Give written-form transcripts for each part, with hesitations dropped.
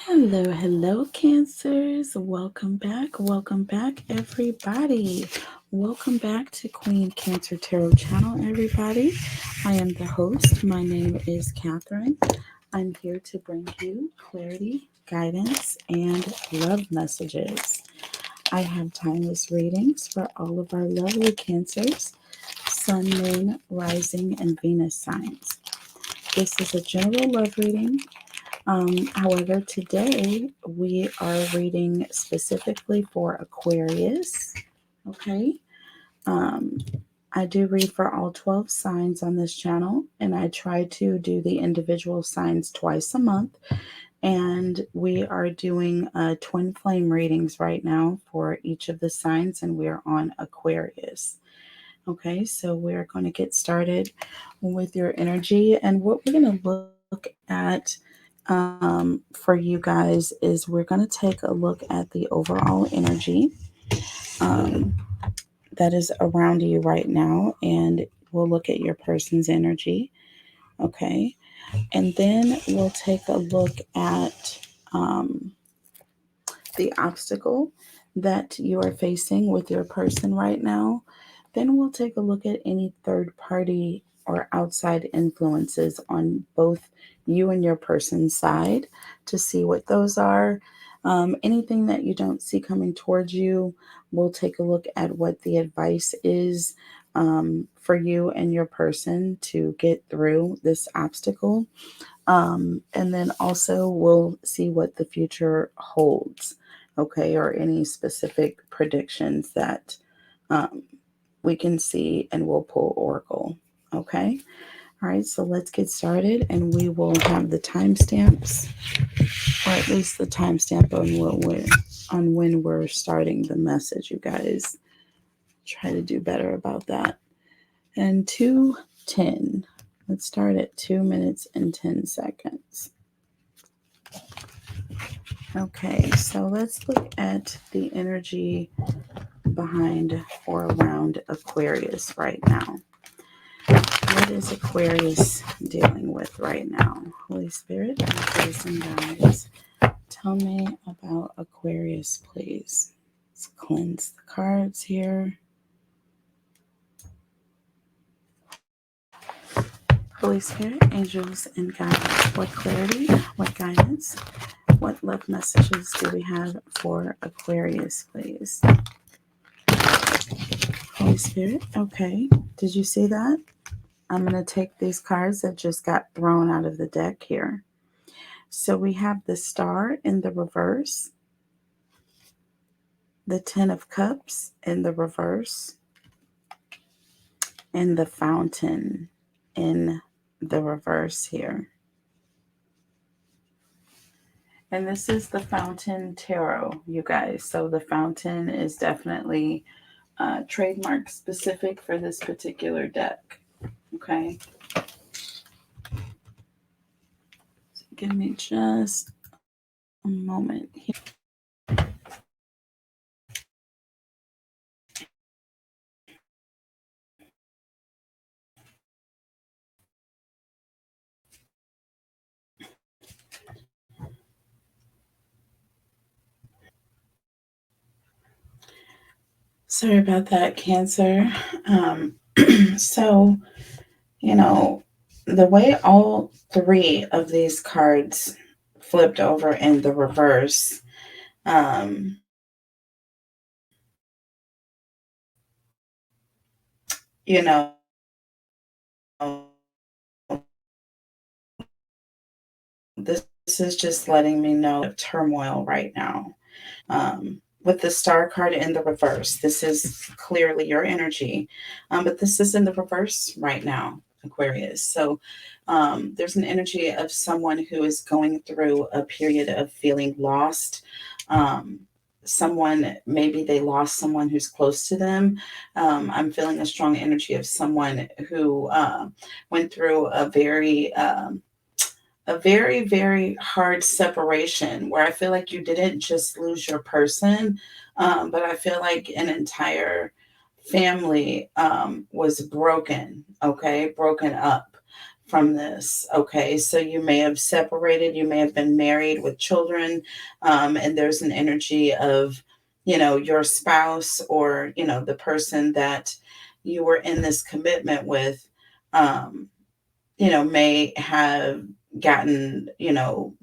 Hello, hello, Cancers. Welcome back, everybody. Welcome back to Queen Cancer Tarot channel, everybody. I am the host. My name is Catherine. I'm here to bring you clarity, guidance, and love messages. I have timeless readings for all of our lovely Cancers, Sun, Moon, Rising, and Venus signs. This is a general love reading. However, today we are reading specifically for Aquarius. Okay. Um, I do read for all 12 signs on this channel, and I try to do the individual signs twice a month. And we are doing twin flame readings right now for each of the signs, and we're on Aquarius. Okay, so we're going to get started with your energy, and what we're going to look at for you guys is we're going to take a look at the overall energy um, that is around you right now, and we'll look at your person's energy. Okay, and then we'll take a look at um, the obstacle that you are facing with your person right now. Then we'll take a look at any third party or outside influences on both you and your person's side to see what those are. Anything that you don't see coming towards you, we'll take a look at what the advice is for you and your person to get through this obstacle. And then also we'll see what the future holds, okay, or any specific predictions that um, we can see, and we'll pull Oracle, okay? All right, so let's get started, and we will have the timestamps, or at least the timestamp on when we're starting the message, you guys. Try to do better about that. And 2:10. Let's start at 2 minutes and 10 seconds. Okay, so let's look at the energy behind or around Aquarius right now. What is Aquarius dealing with right now? Holy Spirit, angels and guides, tell me about Aquarius, please. Let's cleanse the cards here. Holy Spirit, angels and guides, what clarity, what guidance, what love messages do we have for Aquarius, please? Holy Spirit, okay. Did you see that? I'm going to take these cards that just got thrown out of the deck here. So we have the Star in the reverse, the Ten of Cups in the reverse, and the Fountain in the reverse here. And this is the Fountain Tarot, you guys. So the Fountain is definitely trademark specific for this particular deck. Okay. So give me just a moment here. Sorry about that, Cancer. So, you know, the way all three of these cards flipped over in the reverse, um, you know, this is just letting me know of turmoil right now. With the Star card in the reverse, this is clearly your energy, but this is in the reverse right now, Aquarius. So there's an energy of someone who is going through a period of feeling lost. Someone, maybe they lost someone who's close to them. I'm feeling a strong energy of someone who went through a very, very hard separation where I feel like you didn't just lose your person, but I feel like an entire family was broken, okay, broken up from this. Okay, so you may have separated, you may have been married with children, and there's an energy of, your spouse, or, the person that you were in this commitment with, um, may have gotten,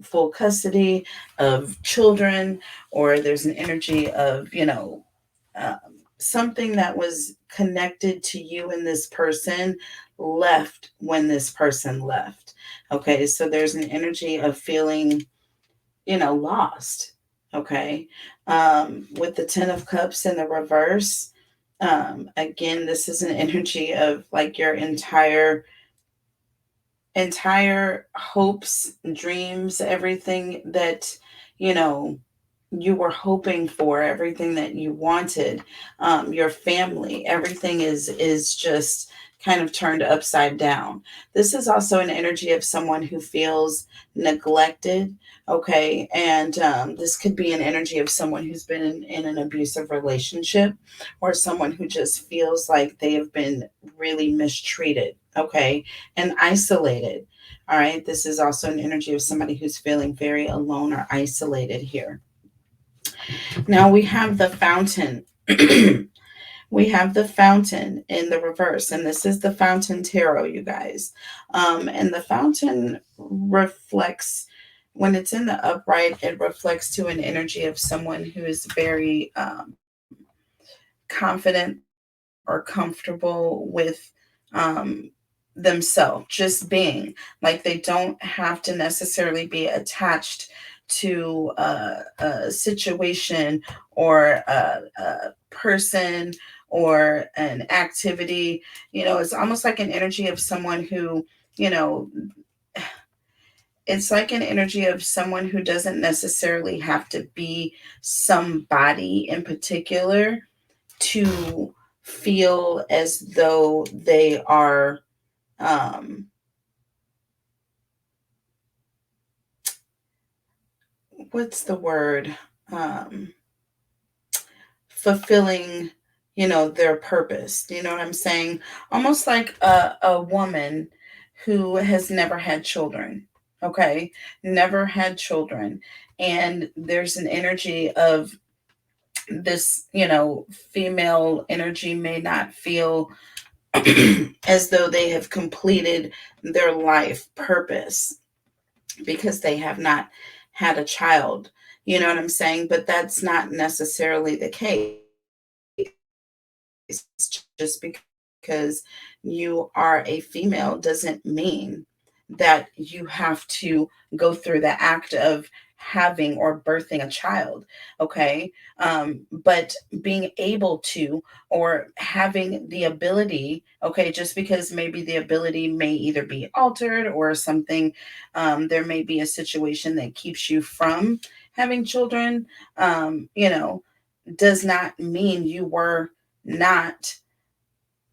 full custody of children, or there's an energy of, um, something that was connected to you and this person left when this person left. Okay, so there's an energy of feeling, lost. Okay, with the Ten of Cups in the reverse, again, this is an energy of like your entire hopes, dreams, everything that, you know, you were hoping for, everything that you wanted, your family, everything is just kind of turned upside down. This is also an energy of someone who feels neglected. Okay, and this could be an energy of someone who's been in an abusive relationship, or someone who just feels like they have been really mistreated. Okay, and isolated. All right, this is also an energy of somebody who's feeling very alone or isolated here. Now we have the fountain. We have the fountain in the reverse, and this is the fountain tarot, you guys. And the fountain reflects, when it's in the upright, it reflects to an energy of someone who is very confident or comfortable with themselves, just being like they don't have to necessarily be attached to a situation or a person or an activity. It's almost like an energy of someone who, you know, it's like an energy of someone who doesn't necessarily have to be somebody in particular to feel as though they are um what's the word, um fulfilling, their purpose. Do you know what I'm saying? Almost like a woman who has never had children. Okay, never had children, and there's an energy of this, female energy may not feel as though they have completed their life purpose because they have not had a child. You know what I'm saying? But that's not necessarily the case. Just because you are a female doesn't mean that you have to go through the act of having or birthing a child. Okay, but being able to, or having the ability, okay, just because maybe the ability may either be altered or something, there may be a situation that keeps you from having children, does not mean not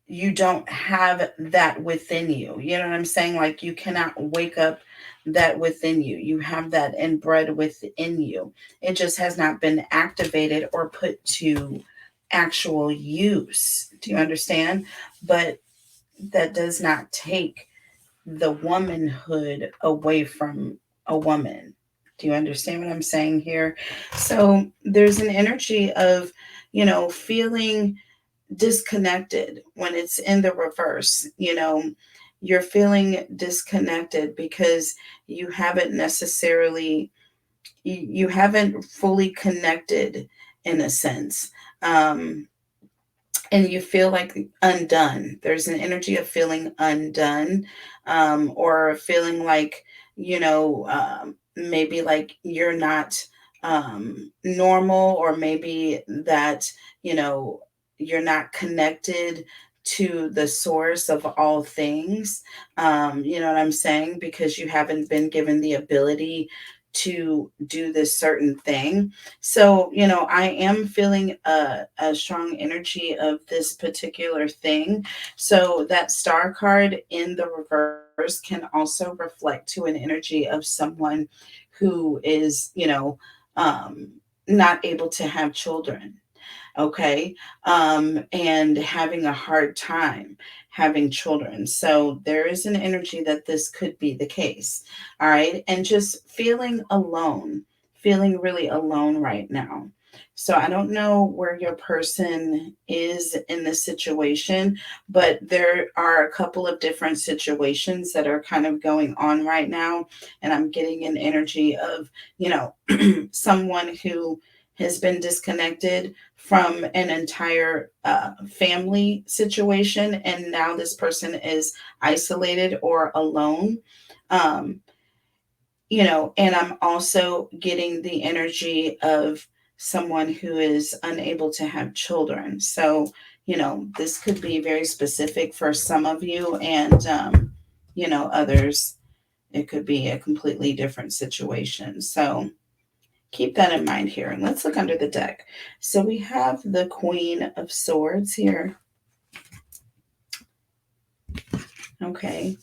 you don't have that within you. You know what I'm saying? Like, you cannot wake up that within you. You have that inbred within you. It just has not been activated or put to actual use. Do you understand? But that does not take the womanhood away from a woman. Do you understand what I'm saying here? So there's an energy of, feeling disconnected when it's in the reverse. You're feeling disconnected because you haven't necessarily, you haven't fully connected in a sense. And you feel like undone. There's an energy of feeling undone, or feeling like, maybe like you're not normal, or maybe that, you know, you're not connected to the source of all things. You know what I'm saying? Because you haven't been given the ability to do this certain thing. So, I am feeling a strong energy of this particular thing. So, that star card in the reverse can also reflect to an energy of someone who is, not able to have children. okay, and having a hard time having children. So there is an energy that this could be the case. All right. And just feeling alone, feeling really alone right now. So I don't know where your person is in this situation, but there are a couple of different situations that are kind of going on right now. And I'm getting an energy of, someone who has been disconnected from an entire family situation, and now this person is isolated or alone. Um, and I'm also getting the energy of someone who is unable to have children. So, this could be very specific for some of you, and, others, it could be a completely different situation. So, keep that in mind here. And let's look under the deck. So we have the Queen of Swords here. Okay.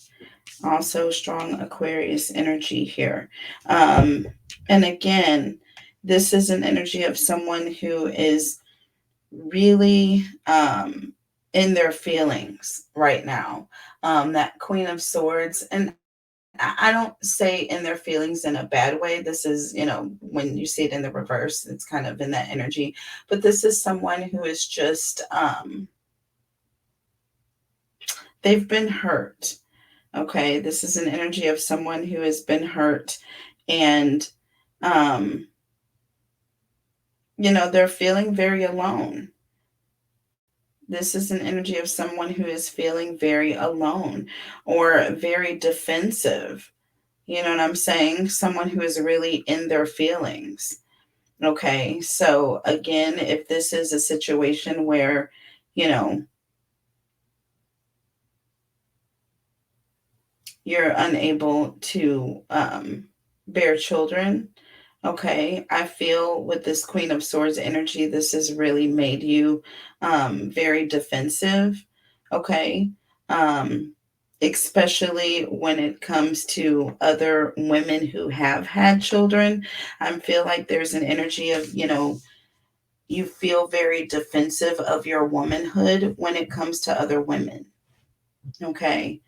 Also strong Aquarius energy here. And again, this is an energy of someone who is really in their feelings right now. That Queen of Swords. And I don't say in their feelings in a bad way. This is, when you see it in the reverse, it's kind of in that energy. But this is someone who is just, they've been hurt. Okay. This is an energy of someone who has been hurt. And, they're feeling very alone. This is an energy of someone who is feeling very alone or very defensive. You know what I'm saying? Someone who is really in their feelings. Okay. So again, if this is a situation where, you know, you're unable to bear children, okay, I feel with this Queen of Swords energy, this has really made you very defensive. Okay. Especially when it comes to other women who have had children. I feel like there's an energy of, you feel very defensive of your womanhood when it comes to other women. Okay.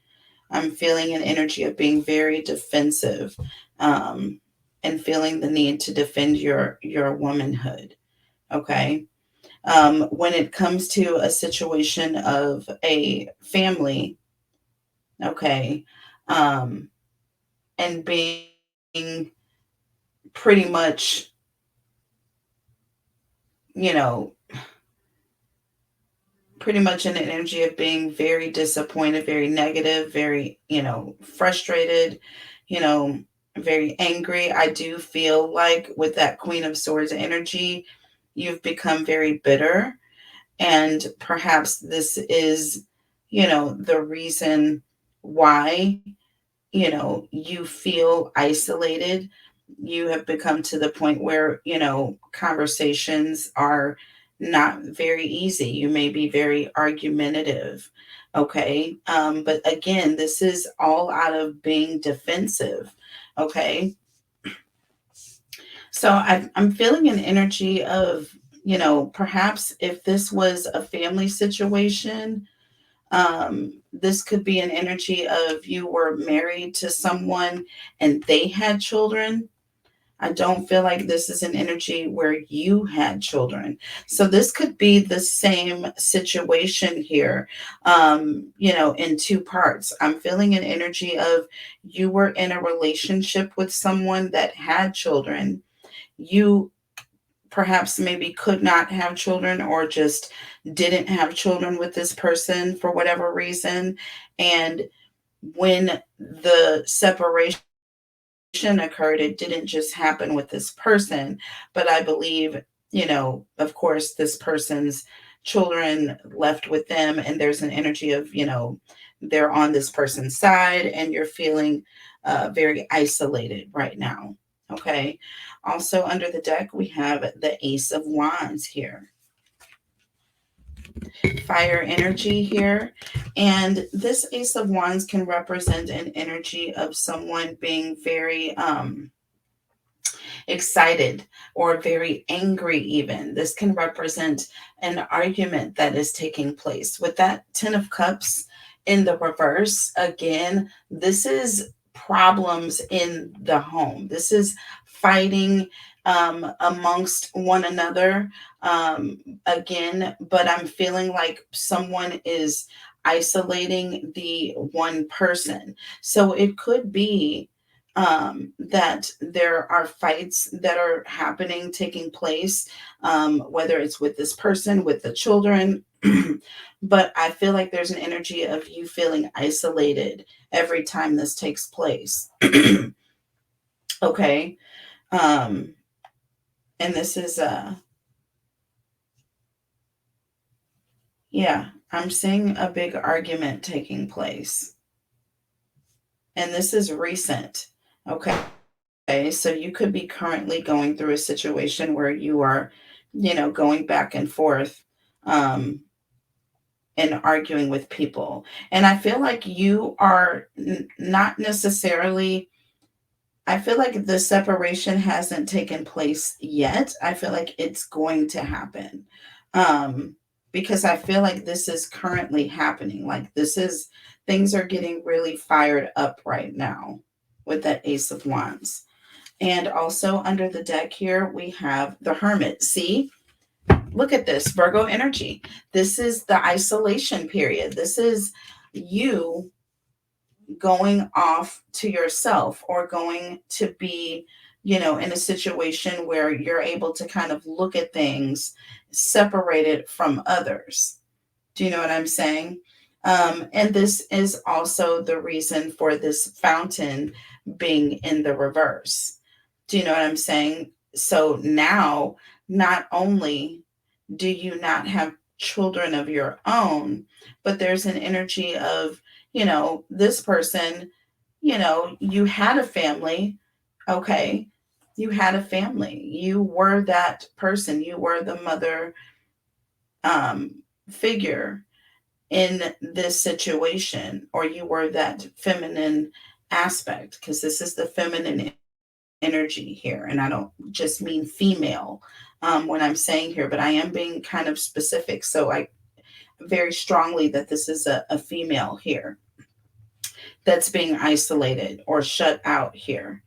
I'm feeling an energy of being very defensive, and feeling the need to defend your womanhood. Okay. When it comes to a situation of a family, okay, and being pretty much, you know, pretty much in an energy of being very disappointed, very negative, very, frustrated, you know, very angry. I do feel like with that Queen of Swords energy, you've become very bitter. And perhaps this is, the reason why, you feel isolated. You have become to the point where, conversations are not very easy. You may be very argumentative. Okay. But again, this is all out of being defensive. Okay. So I'm feeling an energy of, perhaps if this was a family situation, this could be an energy of you were married to someone and they had children. I don't feel like this is an energy where you had children. So this could be the same situation here, in two parts. I'm feeling an energy of you were in a relationship with someone that had children. You perhaps maybe could not have children or just didn't have children with this person for whatever reason. And when the separation occurred, it didn't just happen with this person, but I believe, of course, this person's children left with them, and there's an energy of, they're on this person's side, and you're feeling very isolated right now. Okay. Also, under the deck, we have the Ace of Wands here. Fire energy here. And this Ace of Wands can represent an energy of someone being very excited or very angry even. This can represent an argument that is taking place. With that 10 of Cups in the reverse, again, this is problems in the home. This is fighting amongst one another again, but I'm feeling like someone is isolating the one person. So it could be that there are fights that are happening, taking place, whether it's with this person, with the children. But I feel like there's an energy of you feeling isolated every time this takes place. Okay. And this is, yeah, I'm seeing a big argument taking place. And this is recent. Okay. Okay, so you could be currently going through a situation where you are, going back and forth and arguing with people. And I feel like you are not necessarily, I feel like the separation hasn't taken place yet. I feel like it's going to happen. Because I feel like this is currently happening. Like things are getting really fired up right now with that Ace of Wands. And also under the deck here, we have the Hermit. See, look at this Virgo energy. This is the isolation period. This is you going off to yourself or going to be, in a situation where you're able to kind of look at things separated from others. Do you know what I'm saying? And this is also the reason for this fountain being in the reverse. Do you know what I'm saying? So now, not only do you not have children of your own, but there's an energy of, this person, you had a family. Okay. You had a family. You were that person. You were the mother figure in this situation, or you were that feminine aspect, because this is the feminine energy here. And I don't just mean female when I'm saying here, but I am being kind of specific. So I very strongly that this is a female here that's being isolated or shut out here.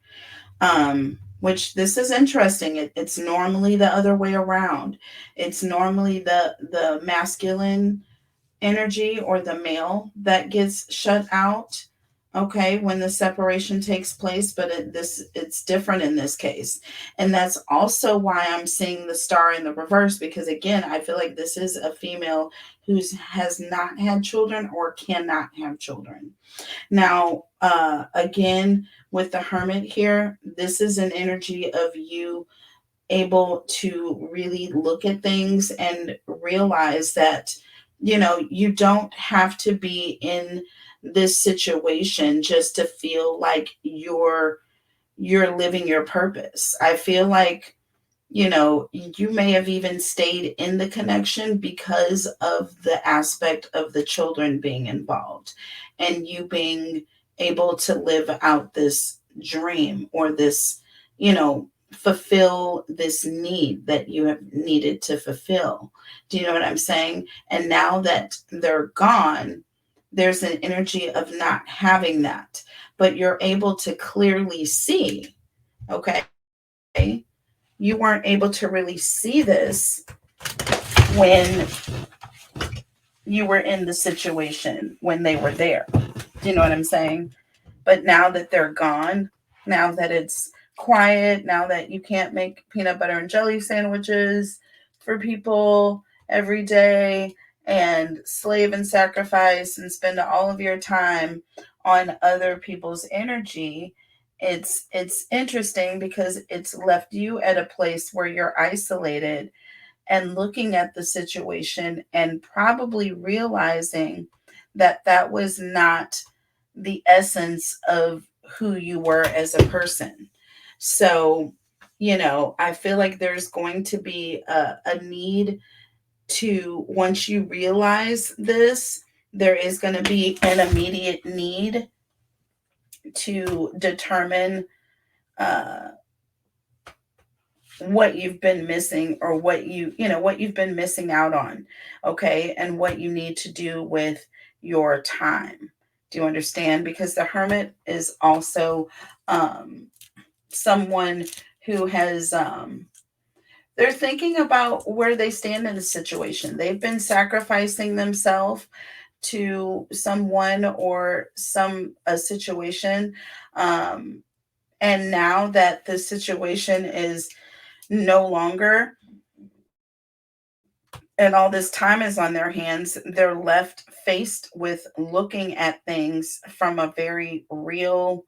Which this is interesting. It's normally the other way around. It's normally the masculine energy or the male that gets shut out, okay, when the separation takes place, but it's different in this case. And that's also why I'm seeing the star in the reverse, because again, I feel like this is a female who has not had children or cannot have children. Now, again, with the Hermit here, this is an energy of you able to really look at things and realize that, you don't have to be in this situation just to feel like you're living your purpose. I feel like, you may have even stayed in the connection because of the aspect of the children being involved and you being able to live out this dream or this, fulfill this need that you have needed to fulfill. Do you know what I'm saying? And now that they're gone, there's an energy of not having that, but you're able to clearly see, okay? You weren't able to really see this when you were in the situation when they were there. Do you know what I'm saying? But now that they're gone, now that it's quiet, now that you can't make peanut butter and jelly sandwiches for people every day and slave and sacrifice and spend all of your time on other people's energy, it's interesting because it's left you at a place where you're isolated and looking at the situation and probably realizing that that was not the essence of who you were as a person. So, I feel like there's going to be a need to, once you realize this, there is going to be an immediate need to determine what you've been missing, or what what you've been missing out on, okay, and what you need to do with your time. Do you understand? Because the Hermit is also someone who has they're thinking about where they stand in the situation. They've been sacrificing themselves to someone or a situation, um, and now that the situation is no longer, and all this time is on their hands, they're left faced with looking at things from a very real,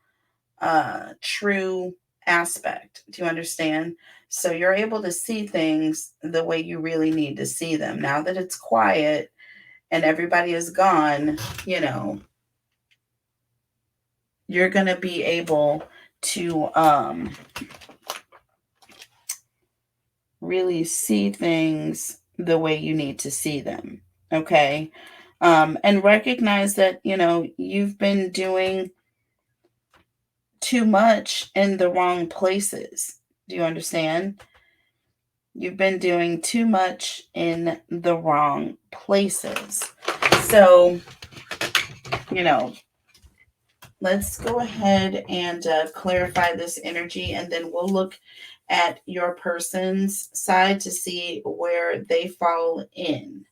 true aspect. Do you understand? So you're able to see things the way you really need to see them. Now that it's quiet and everybody is gone, you're going to be able to really see things the way you need to see them. Okay. And recognize that, you've been doing too much in the wrong places. Do you understand? You've been doing too much in the wrong places. So, let's go ahead and clarify this energy, and then we'll look at your person's side to see where they fall in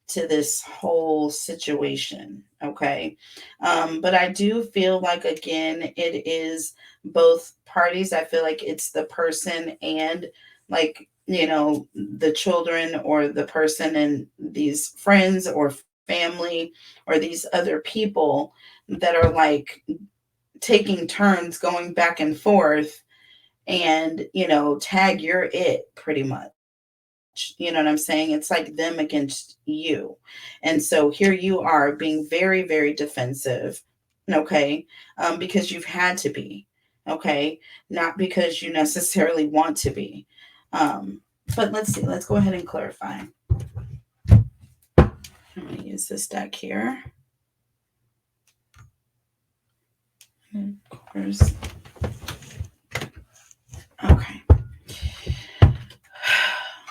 to this whole situation. Okay. But I do feel like, again, it is both parties. I feel like it's the person and, like, the children, or the person and these friends or family, or these other people that are like taking turns going back and forth, and tag you're it, pretty much. You know what I'm saying? It's like them against you. And so here you are being very, very defensive, okay? Because you've had to be, okay? Not because you necessarily want to be. But let's see. Let's go ahead and clarify. I'm going to use this deck here. And of course. Okay.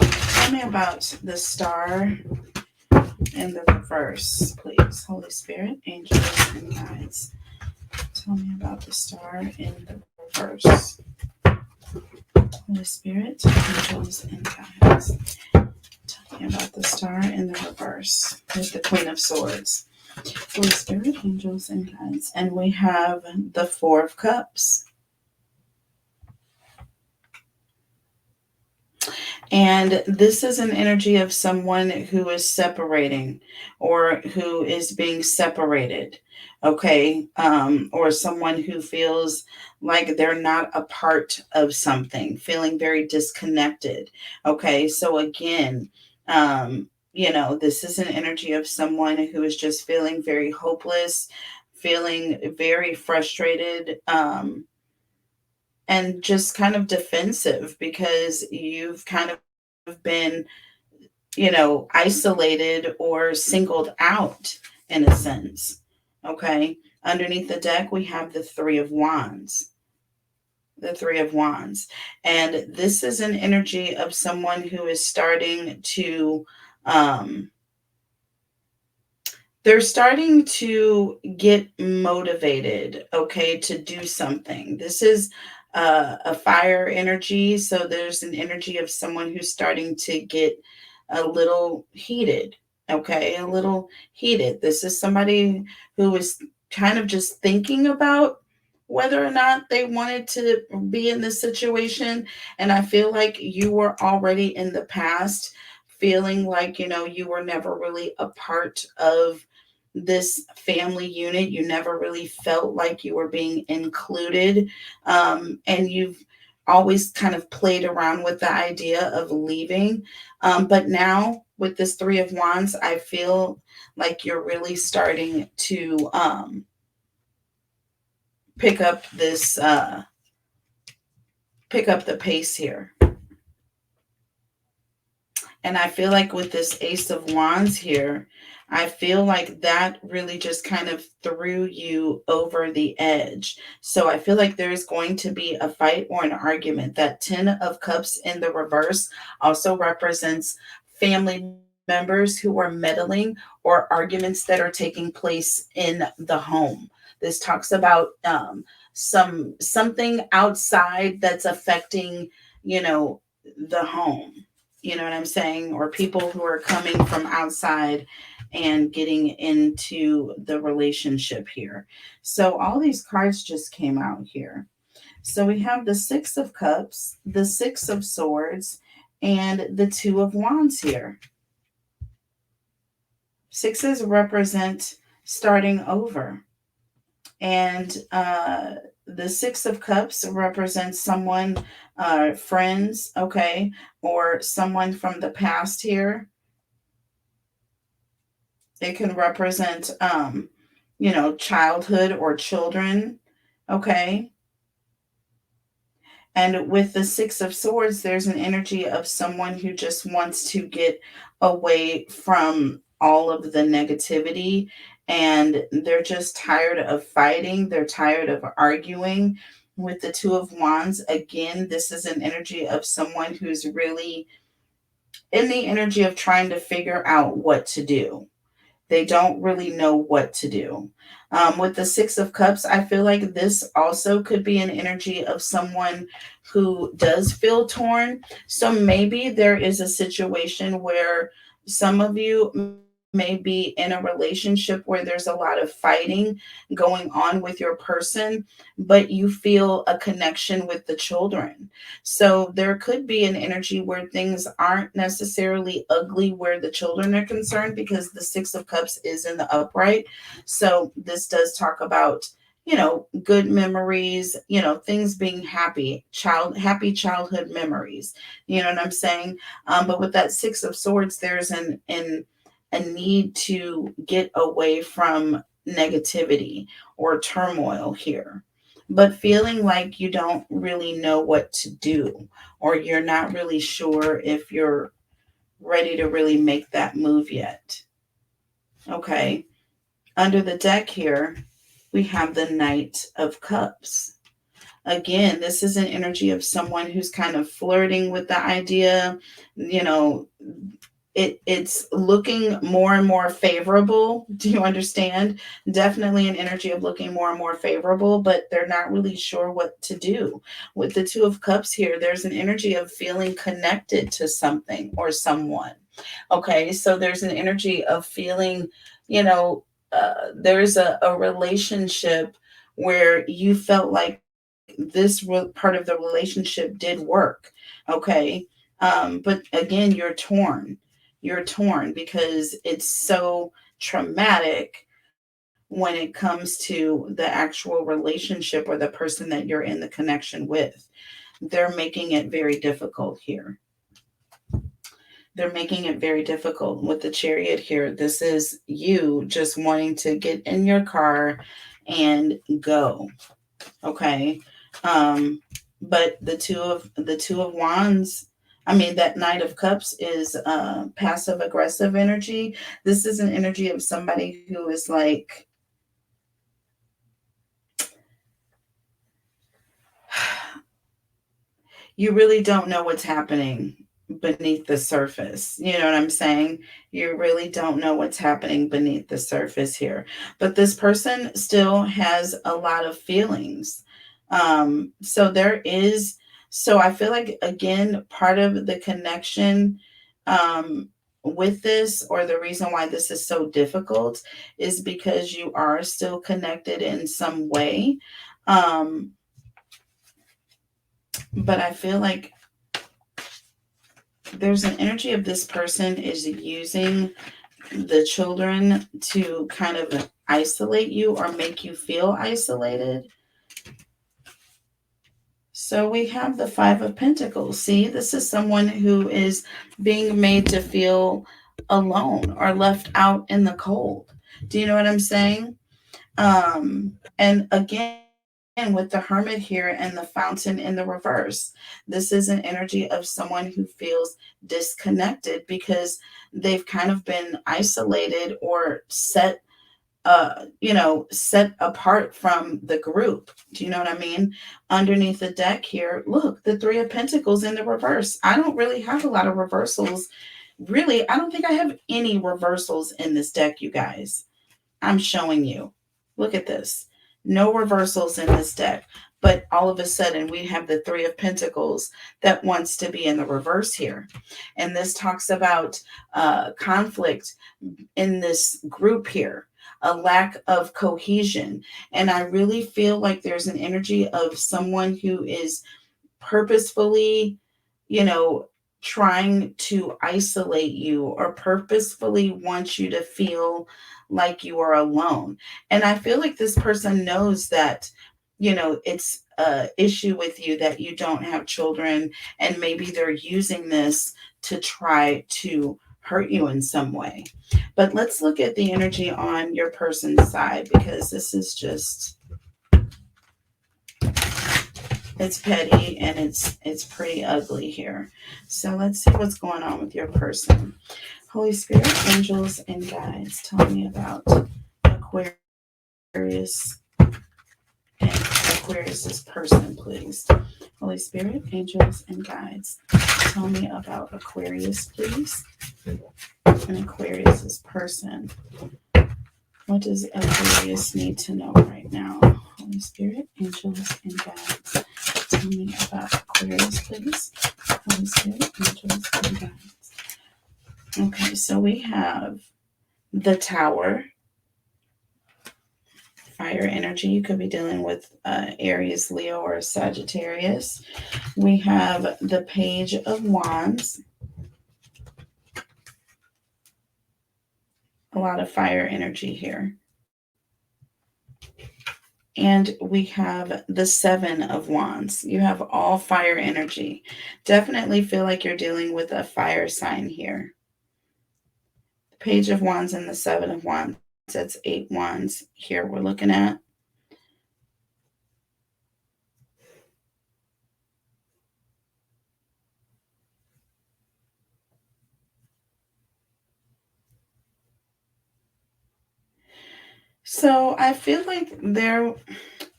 Tell me about the star in the reverse, please. Holy Spirit, angels, and guides. Tell me about the star in the reverse. Holy Spirit, angels, and guides. Tell me about the star in the reverse with the Queen of Swords. Holy Spirit, angels, and guides. And we have the Four of Cups. And this is an energy of someone who is separating, or who is being separated, okay? Or someone who feels like they're not a part of something, feeling very disconnected, okay? So again, this is an energy of someone who is just feeling very hopeless, feeling very frustrated, and just kind of defensive, because you've kind of been, isolated or singled out in a sense. Okay. Underneath the deck, we have the Three of Wands. The Three of Wands. And this is an energy of someone who is starting to, they're starting to get motivated, okay, to do something. This is a fire energy. So there's an energy of someone who's starting to get a little heated, okay, a little heated. This is somebody who is kind of just thinking about whether or not they wanted to be in this situation. And I feel like you were already in the past feeling like, you were never really a part of this family unit. You never really felt like you were being included. And you've always kind of played around with the idea of leaving. But now with this Three of Wands, I feel like you're really starting to pick up the pace here. And I feel like with this Ace of Wands here, I feel like that really just kind of threw you over the edge. So I feel like there's going to be a fight or an argument. That Ten of Cups in the reverse also represents family members who are meddling or arguments that are taking place in the home. This talks about something outside that's affecting, you know, the home. You know what I'm saying? Or people who are coming from outside and getting into the relationship here. So all these cards just came out here. So we have the Six of Cups, the Six of Swords, and the Two of Wands here. Sixes represent starting over. And the Six of Cups represents someone, friends, okay, or someone from the past here. It can represent, childhood or children, okay. And with the Six of Swords, there's an energy of someone who just wants to get away from all of the negativity, and they're just tired of fighting. They're tired of arguing. With the Two of Wands, again, this is an energy of someone who's really in the energy of trying to figure out what to do. They don't really know what to do. With the Six of Cups, I feel like this also could be an energy of someone who does feel torn. So maybe there is a situation where some of you may be in a relationship where there's a lot of fighting going on with your person, but you feel a connection with the children. So there could be an energy where things aren't necessarily ugly where the children are concerned, because the Six of Cups is in the upright. So this does talk about, good memories, things being happy childhood memories. You know what I'm saying? But with that Six of Swords, there's a need to get away from negativity or turmoil here, but feeling like you don't really know what to do, or you're not really sure if you're ready to really make that move yet. Okay. Under the deck here, we have the Knight of Cups. Again, this is an energy of someone who's kind of flirting with the idea, you know, it's looking more and more favorable. Do you understand? Definitely an energy of looking more and more favorable, but they're not really sure what to do. With the Two of Cups here, there's an energy of feeling connected to something or someone. Okay, so there's an energy of feeling, there's a relationship where you felt like this part of the relationship did work. Okay, but again, you're torn because it's so traumatic when it comes to the actual relationship or the person that you're in the connection with. They're making it very difficult here. They're making it very difficult with the Chariot here. This is you just wanting to get in your car and go. Okay. But the two of wands, I mean, that Knight of Cups is passive aggressive energy. This is an energy of somebody who is like, you really don't know what's happening beneath the surface. You know what I'm saying? You really don't know what's happening beneath the surface here. But this person still has a lot of feelings. So there is, so I feel like, again, part of the connection with this, or the reason why this is so difficult, is because you are still connected in some way. Um, but I feel like there's an energy of this person is using the children to kind of isolate you or make you feel isolated. So we have the Five of Pentacles. See, this is someone who is being made to feel alone or left out in the cold. Do you know what I'm saying? And again, with the Hermit here and the Fountain in the reverse, this is an energy of someone who feels disconnected because they've kind of been isolated or set apart from the group. Do you know what I mean? Underneath the deck here, look, the Three of Pentacles in the reverse. I don't really have a lot of reversals. Really, I don't think I have any reversals in this deck, you guys. I'm showing you. Look at this. No reversals in this deck. But all of a sudden, we have the Three of Pentacles that wants to be in the reverse here. And this talks about conflict in this group here, a lack of cohesion. And I really feel like there's an energy of someone who is purposefully, you know, trying to isolate you or purposefully wants you to feel like you are alone. And I feel like this person knows that, it's a issue with you that you don't have children, and maybe they're using this to try to hurt you in some way. But let's look at the energy on your person's side, because this is just, it's petty and it's pretty ugly here. So let's see what's going on with your person. Holy Spirit, angels, and guides, tell me about Aquarius and Aquarius's person, please. Holy Spirit, angels, and guides, tell me about Aquarius, please. And Aquarius's person. What does Aquarius need to know right now? Holy Spirit, angels, and guides, tell me about Aquarius, please. Holy Spirit, angels, and guides. Okay, so we have the Tower. Fire energy. You could be dealing with Aries, Leo, or Sagittarius. We have the Page of Wands. A lot of fire energy here. And we have the Seven of Wands. You have all fire energy. Definitely feel like you're dealing with a fire sign here. The Page of Wands and the Seven of Wands. That's 8 wands here we're looking at. So I feel like there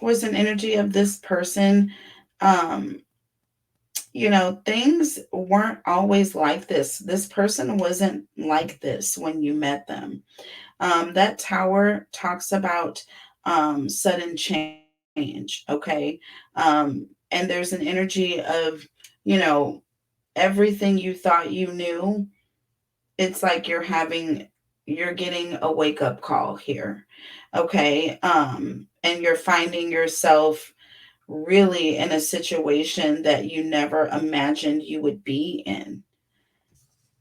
was an energy of this person. Things weren't always like this. This person wasn't like this when you met them. That Tower talks about sudden change, okay? And there's an energy of, everything you thought you knew. It's like you're getting a wake up call here, okay? And you're finding yourself really in a situation that you never imagined you would be in.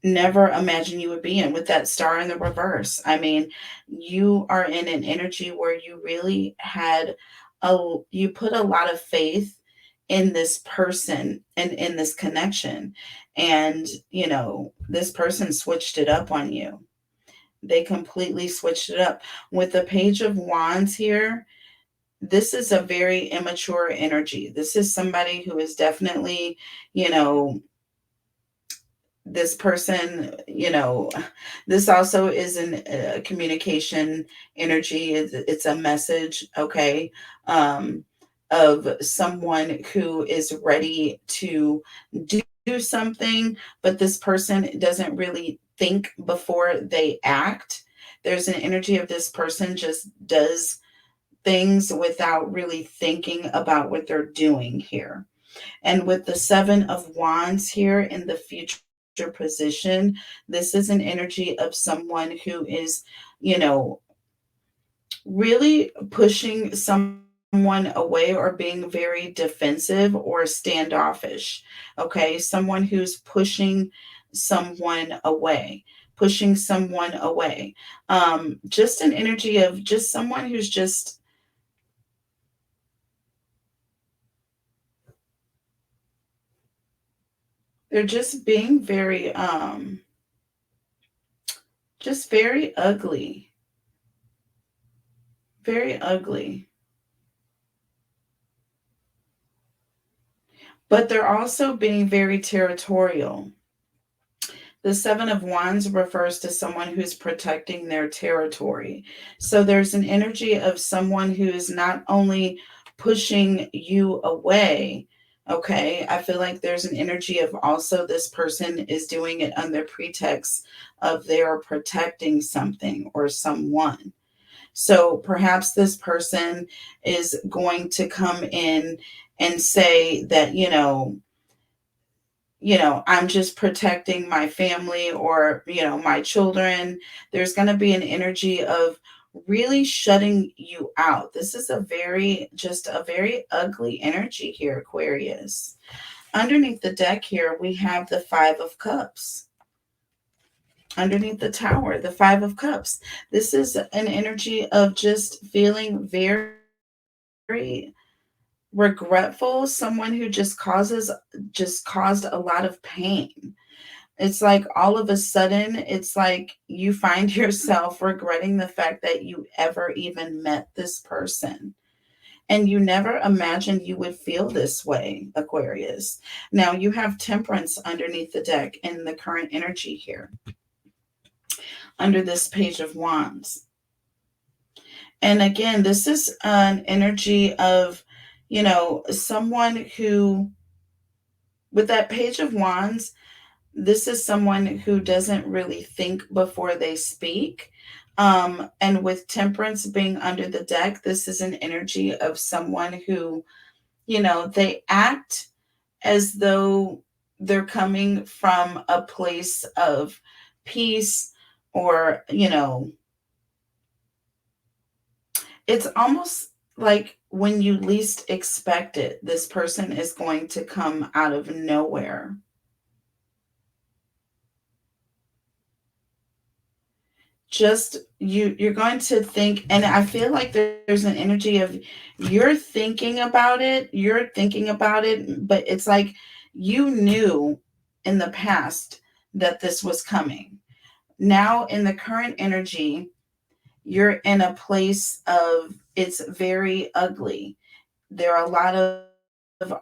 Never imagined you would be in, with that Star in the reverse. I mean, you are in an energy where you really you put a lot of faith in this person and in this connection. And, this person switched it up on you. They completely switched it up. With the Page of Wands here, this is a very immature energy. This is somebody who is definitely, this person, this also is a communication energy. It's a message, okay, of someone who is ready to do something, but this person doesn't really think before they act. There's an energy of this person just does things without really thinking about what they're doing here. And with the Seven of Wands here in the future position, this is an energy of someone who is, really pushing someone away or being very defensive or standoffish. Okay. Someone who's pushing someone away. Pushing someone away. Just an energy of just someone who's just, they're just being very just very ugly. Very ugly. but they're also being very territorial. The Seven of Wands refers to someone who's protecting their territory. So there's an energy of someone who is not only pushing you away, okay? I feel like there's an energy of also this person is doing it under pretext of they're protecting something or someone. So perhaps this person is going to come in and say that, I'm just protecting my family or, my children. There's going to be an energy of really shutting you out. This is just a very ugly energy here, Aquarius. Underneath the deck here, we have the Five of Cups. Underneath the Tower, the Five of Cups. This is an energy of just feeling very regretful, someone who just caused a lot of pain. It's like all of a sudden, it's like you find yourself regretting the fact that you ever even met this person. And you never imagined you would feel this way, Aquarius. Now, you have Temperance underneath the deck in the current energy here, under this Page of Wands. And again, this is an energy of, someone who, with that Page of Wands, this is someone who doesn't really think before they speak. And with Temperance being under the deck, this is an energy of someone who, they act as though they're coming from a place of peace, or, it's almost like when you least expect it, this person is going to come out of nowhere. Just you're going to think, and I feel like there's an energy of you're thinking about it, but it's like you knew in the past that this was coming. Now in the current energy, you're in a place of it's very ugly. There are a lot of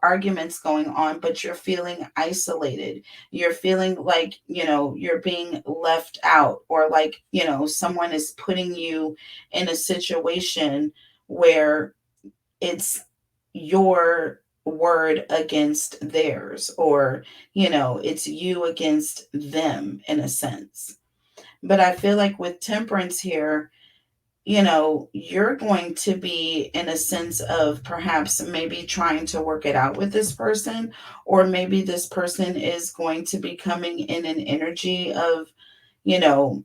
arguments going on, but you're feeling isolated. You're feeling like, you're being left out, or like, someone is putting you in a situation where it's your word against theirs, or, it's you against them in a sense. But I feel like with Temperance here, you're going to be in a sense of perhaps maybe trying to work it out with this person, or maybe this person is going to be coming in an energy of, you know,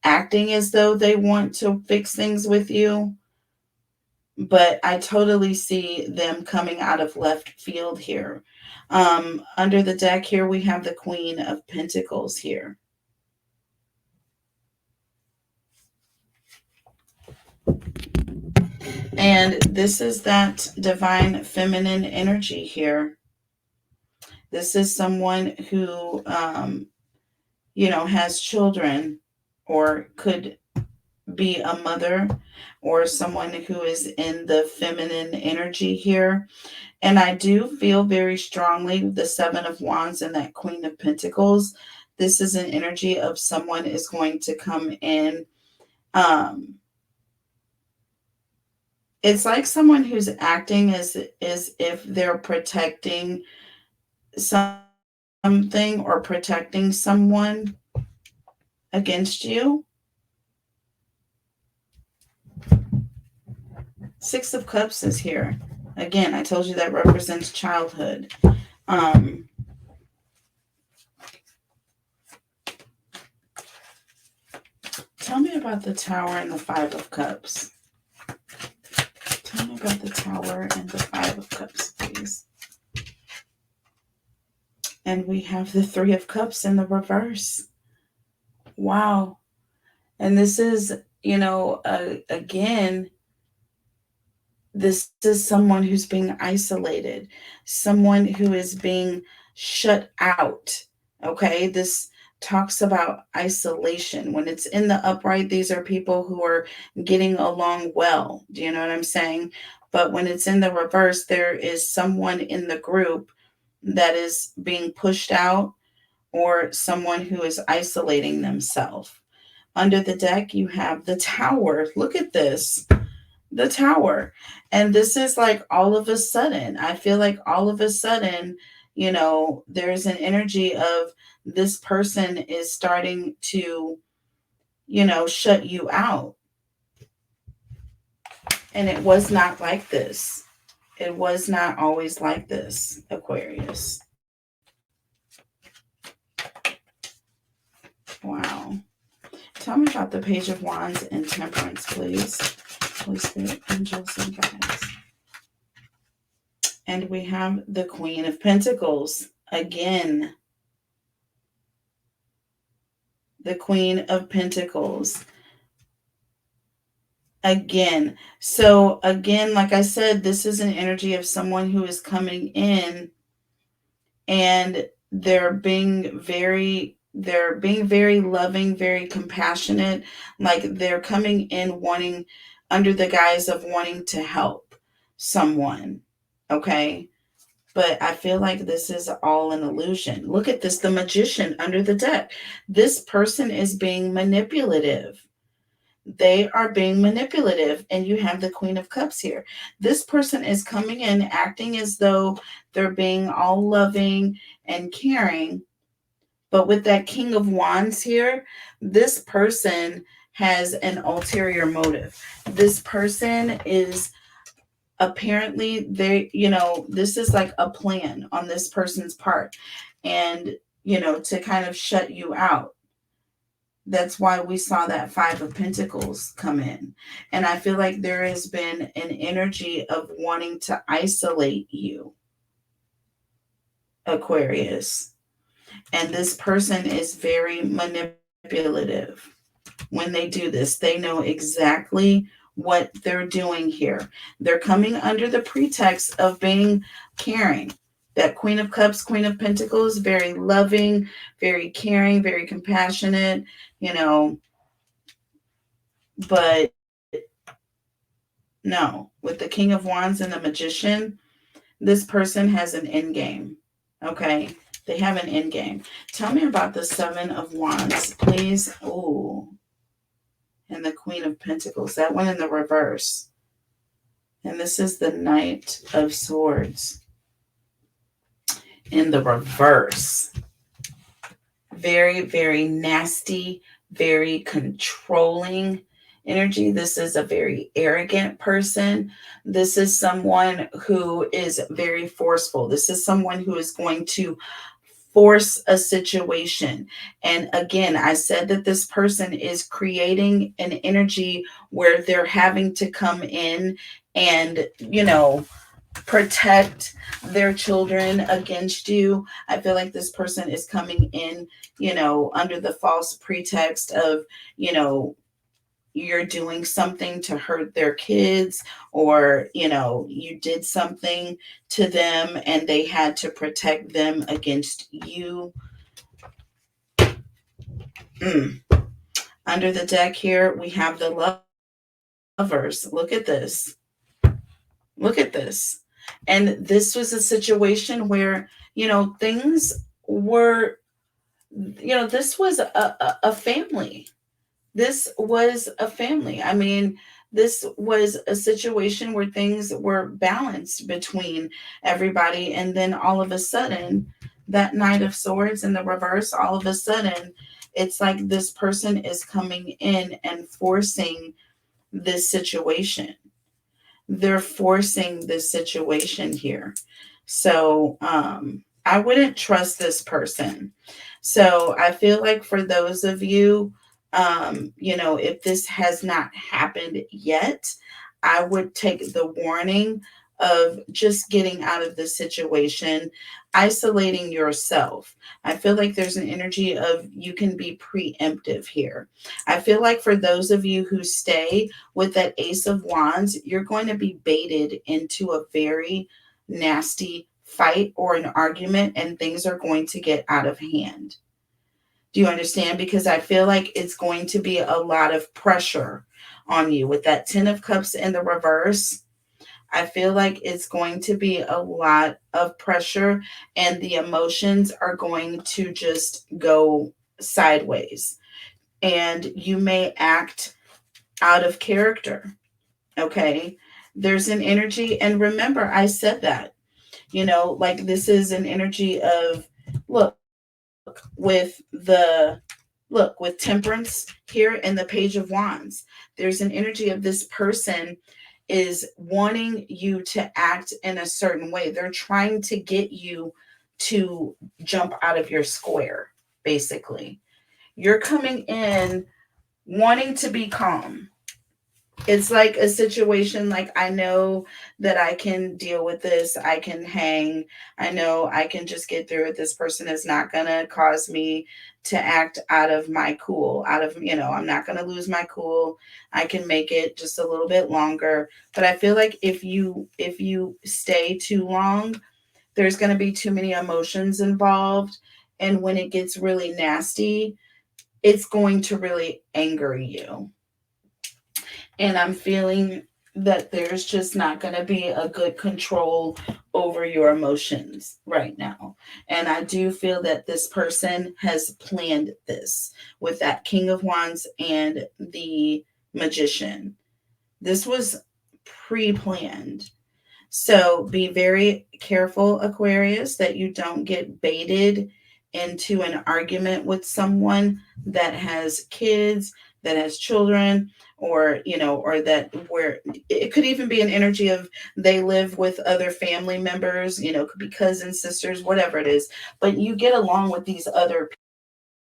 acting as though they want to fix things with you. But I totally see them coming out of left field here. Under the deck here, we have the Queen of Pentacles here. And this is that divine feminine energy here. This is someone who, has children, or could be a mother, or someone who is in the feminine energy here. And I do feel very strongly the Seven of Wands and that Queen of Pentacles. This is an energy of someone is going to come in. It's like someone who's acting as if they're protecting something or protecting someone against you. Six of Cups is here. Again, I told you that represents childhood. Tell me about the Tower and the Five of Cups. Tell me about the Tower and the Five of Cups, please. And we have the Three of Cups in the reverse. Wow. And this is, again, this is someone who's being isolated, someone who is being shut out. Okay. This talks about isolation. When it's in the upright, these are people who are getting along well. Do you know what I'm saying? But when it's in the reverse, there is someone in the group that is being pushed out, or someone who is isolating themselves. Under the deck, you have the Tower. Look at this. The Tower. And this is like all of a sudden, I feel like all of a sudden, there's an energy of this person is starting to, shut you out. And it was not like this. It was not always like this, Aquarius. Wow. Tell me about the Page of Wands and Temperance, please. Holy Spirit, angels, and guides. And we have the Queen of Pentacles again. The Queen of Pentacles again. So again, like I said, this is an energy of someone who is coming in and they're being very loving, very compassionate. Like they're coming in wanting, under the guise of wanting to help someone. Okay. But I feel like this is all an illusion. Look at this, the Magician under the deck. This person is being manipulative. They are being manipulative. And you have the Queen of Cups here. This person is coming in acting as though they're being all loving and caring. But with that King of Wands here, this person has an ulterior motive. This person is apparently, this is like a plan on this person's part, and to kind of shut you out. That's why we saw that Five of Pentacles come in. And I feel like there has been an energy of wanting to isolate you, Aquarius. And this person is very manipulative. When they do this, they know exactly what they're doing here. They're coming under the pretext of being caring. That Queen of Cups, Queen of Pentacles, very loving, very caring, very compassionate, but no, with the King of Wands and the Magician, this person has an end game. Okay. They have an end game. Tell me about the Seven of Wands, please. Ooh. And the Queen of Pentacles. That one in the reverse. And this is the Knight of Swords in the reverse. Very, very nasty, very controlling energy. This is a very arrogant person. This is someone who is very forceful. This is someone who is going to force a situation. And again, I said that this person is creating an energy where they're having to come in and, protect their children against you. I feel like this person is coming in, under the false pretext of, you're doing something to hurt their kids, or, you did something to them and they had to protect them against you. Under the deck here, we have the Lovers. Look at this. Look at this. And this was a situation where, things were, this was a family. This was a family. I mean, this was a situation where things were balanced between everybody. And then all of a sudden, that Knight of Swords in the reverse, all of a sudden, it's like this person is coming in and forcing this situation. They're forcing this situation here. So I wouldn't trust this person. So I feel like for those of you, if this has not happened yet, I would take the warning of just getting out of this situation, isolating yourself. I feel like there's an energy of you can be preemptive here. I feel like for those of you who stay with that Ace of Wands, you're going to be baited into a very nasty fight or an argument, and things are going to get out of hand. Do you understand? Because I feel like it's going to be a lot of pressure on you with that Ten of Cups in the reverse. I feel like it's going to be a lot of pressure and the emotions are going to just go sideways. And you may act out of character. Okay. There's an energy. And remember, I said that, like this is an energy of, look, with temperance here in the page of wands, there's an energy of this person is wanting you to act in a certain way. They're trying to get you to jump out of your square, basically. You're coming in wanting to be calm. It's like a situation like, I know that I can deal with this. I can hang. I know I can just get through it. This person is not going to cause me to act out of my cool, I'm not going to lose my cool. I can make it just a little bit longer. But I feel like if you stay too long, there's going to be too many emotions involved. And when it gets really nasty, it's going to really anger you. And I'm feeling that there's just not going to be a good control over your emotions right now. And I do feel that this person has planned this with that King of Wands and the Magician. This was pre-planned. So be very careful, Aquarius, that you don't get baited into an argument with someone that has kids, that has children, or that where it could even be an energy of they live with other family members, could be cousins, sisters, whatever it is. But you get along with these other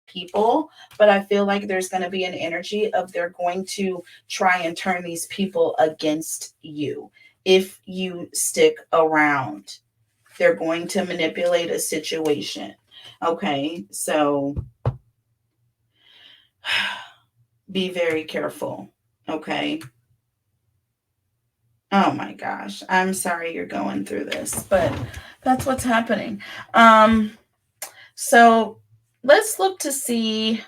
people, but I feel like there's going to be an energy of they're going to try and turn these people against you if you stick around. They're going to manipulate a situation. Okay, so be very careful. Okay. Oh my gosh. I'm sorry you're going through this, but that's what's happening. So let's look to see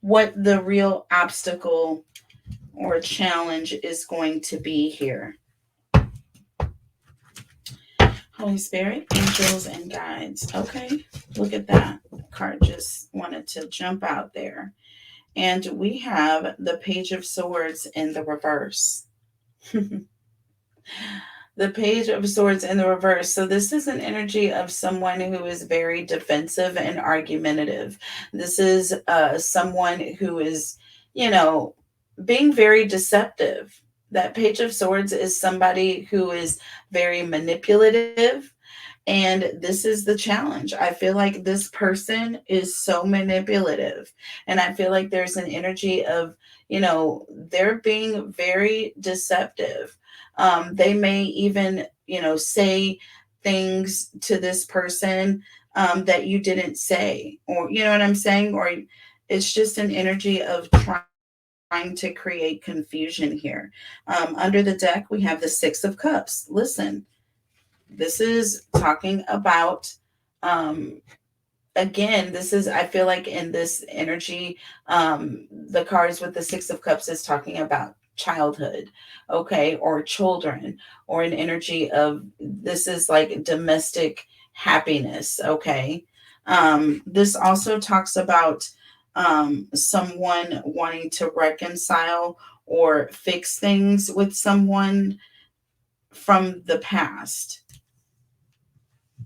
what the real obstacle or challenge is going to be here. Holy Spirit, angels, and guides. Okay, look at that. The card just wanted to jump out there. And we have the Page of Swords in the reverse. The Page of Swords in the reverse. So this is an energy of someone who is very defensive and argumentative. This is someone who is, being very deceptive. That Page of Swords is somebody who is very manipulative. And this is the challenge. I feel like this person is so manipulative. And I feel like there's an energy of, they're being very deceptive. They may even, say things to this person that you didn't say, or, you know what I'm saying? Or it's just an energy of trying to create confusion here. Under the deck, we have the Six of Cups. Listen, this is talking about, again, I feel like in this energy, the cards with the Six of Cups is talking about childhood, okay, or children, or an energy of this is like domestic happiness, okay. This also talks about someone wanting to reconcile or fix things with someone from the past.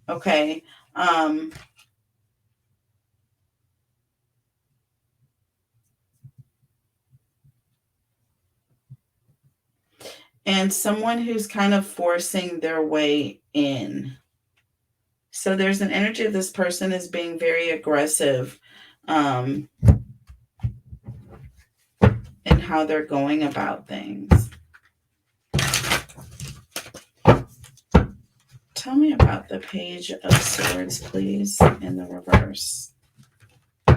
Okay. And someone who's kind of forcing their way in. So there's an energy of this person is being very aggressive in how they're going about things. Tell me about the Page of Swords, please, in the reverse.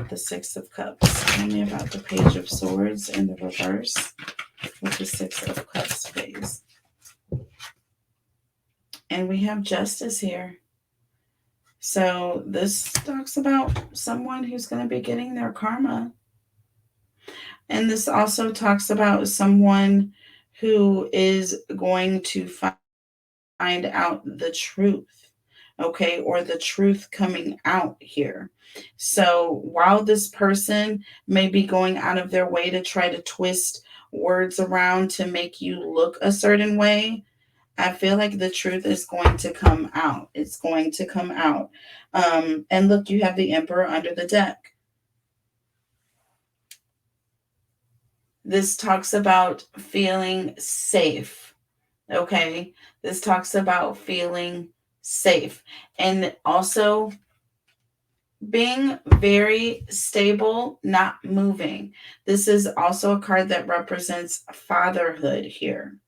The Six of Cups. Tell me about the Page of Swords in the reverse with the Six of Cups phase. And we have Justice here. So this talks about someone who's going to be getting their karma. And this also talks about someone who is going to find out the truth, okay, or the truth coming out here. So while this person may be going out of their way to try to twist words around to make you look a certain way, I feel like the truth is going to come out. It's going to come out. And look, you have the Emperor under the deck. This talks about feeling safe. Okay. This talks about feeling safe and also being very stable, not moving. This is also a card that represents fatherhood here.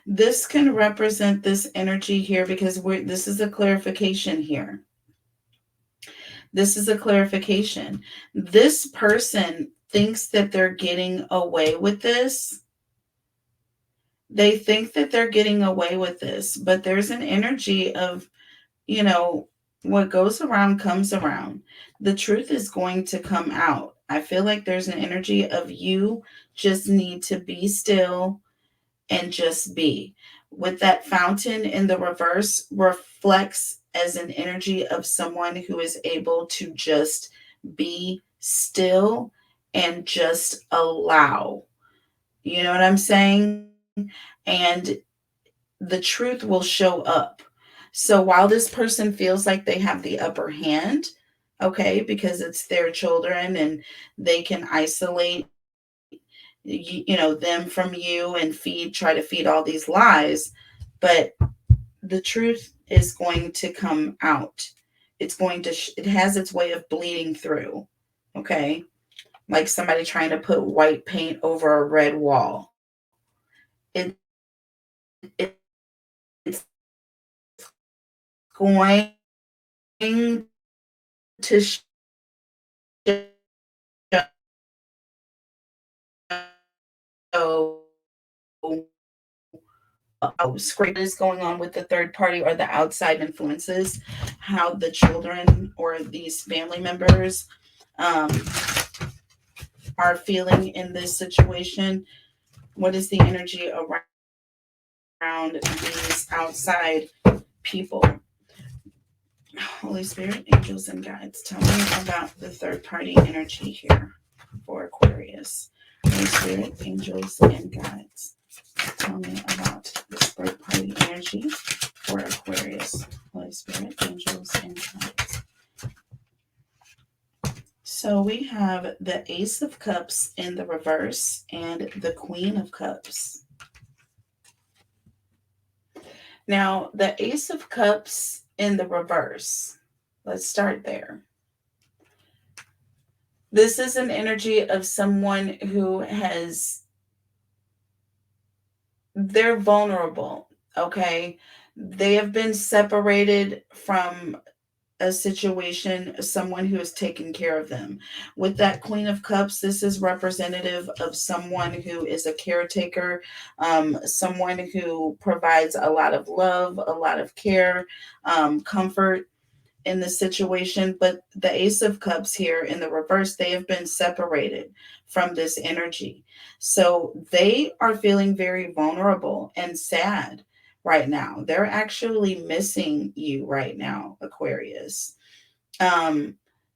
This can represent this energy here because this is a clarification here. This is a clarification. This person thinks that they're getting away with this. They think that they're getting away with this, but there's an energy of, what goes around comes around. The truth is going to come out. I feel like there's an energy of you just need to be still and just be. With that fountain in the reverse reflects as an energy of someone who is able to just be still and just allow. You know what I'm saying? And the truth will show up. So while this person feels like they have the upper hand, okay, because it's their children and they can isolate them from you and try to feed all these lies, but the truth is going to come out. It's going to it has its way of bleeding through, okay, like somebody trying to put white paint over a red wall. It's going to show scraping is going on with the third party or the outside influences, how the children or these family members are feeling in this situation. What is the energy around these outside people? Holy Spirit, angels, and guides, tell me about the third party energy here for Aquarius. Holy Spirit, angels, and guides, tell me about this third party energy for Aquarius. Holy Spirit, angels, and guides. So we have the Ace of Cups in the reverse and the Queen of Cups. Now, the Ace of Cups in the reverse, let's start there. This is an energy of someone who they're vulnerable, okay? They have been separated from a situation, someone who has taken care of them. With that Queen of Cups, this is representative of someone who is a caretaker, someone who provides a lot of love, a lot of care, comfort in the situation. But the Ace of Cups here in the reverse, they have been separated from this energy. So they are feeling very vulnerable and sad right now. They're actually missing you right now, Aquarius.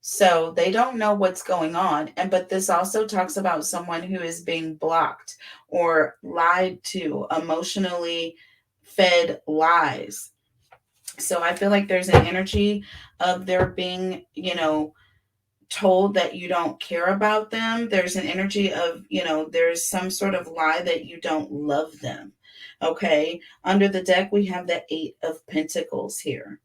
So they don't know what's going on. But this also talks about someone who is being blocked or lied to, emotionally fed lies. So I feel like there's an energy of there being, told that you don't care about them. There's an energy of, there's some sort of lie that you don't love them. Okay. Under the deck, we have the Eight of Pentacles here.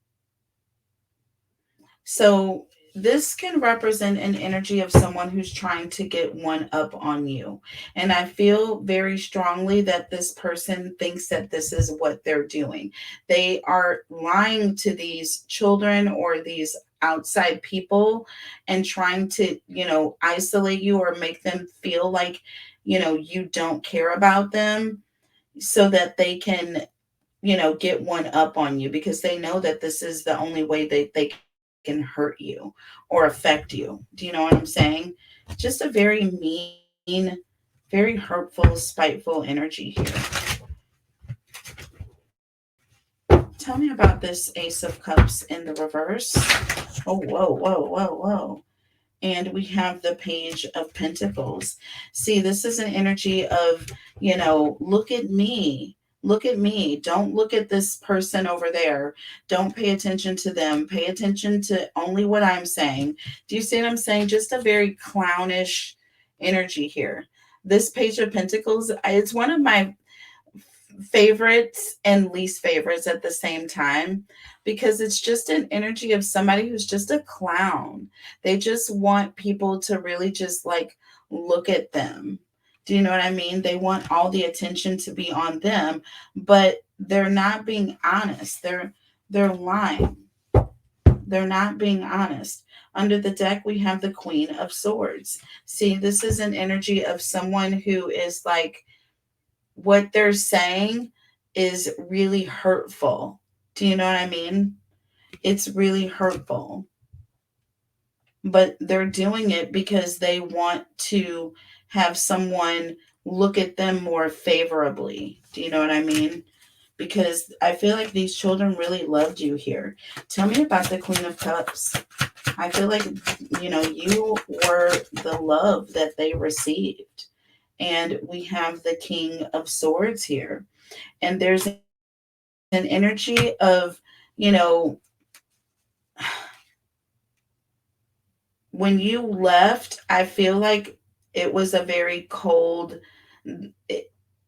So this can represent an energy of someone who's trying to get one up on you. And I feel very strongly that this person thinks that this is what they're doing. They are lying to these children or these outside people and trying to, isolate you or make them feel like, you don't care about them so that they can, get one up on you, because they know that this is the only way that they can hurt you or affect you. Do you know what I'm saying? Just a very mean, very hurtful, spiteful energy here. Tell me about this Ace of Cups in the reverse. Oh, whoa, whoa, whoa, whoa. And we have the Page of Pentacles. See, this is an energy of, look at me. Look at me. Don't look at this person over there. Don't pay attention to them. Pay attention to only what I'm saying. Do you see what I'm saying? Just a very clownish energy here. This Page of Pentacles, it's one of my favorites and least favorites at the same time, because it's just an energy of somebody who's just a clown. They just want people to really just like look at them. Do you know what I mean? They want all the attention to be on them, but they're not being honest. They're lying. They're not being honest. Under the deck, we have the Queen of Swords. See, this is an energy of someone who is like, what they're saying is really hurtful. Do you know what I mean? It's really hurtful. But they're doing it because they want to have someone look at them more favorably. Do you know what I mean? Because I feel like these children really loved you here. Tell me about the Queen of Cups. I feel like, you were the love that they received. And we have the King of Swords here. And there's an energy of, when you left, I feel like it was a very cold,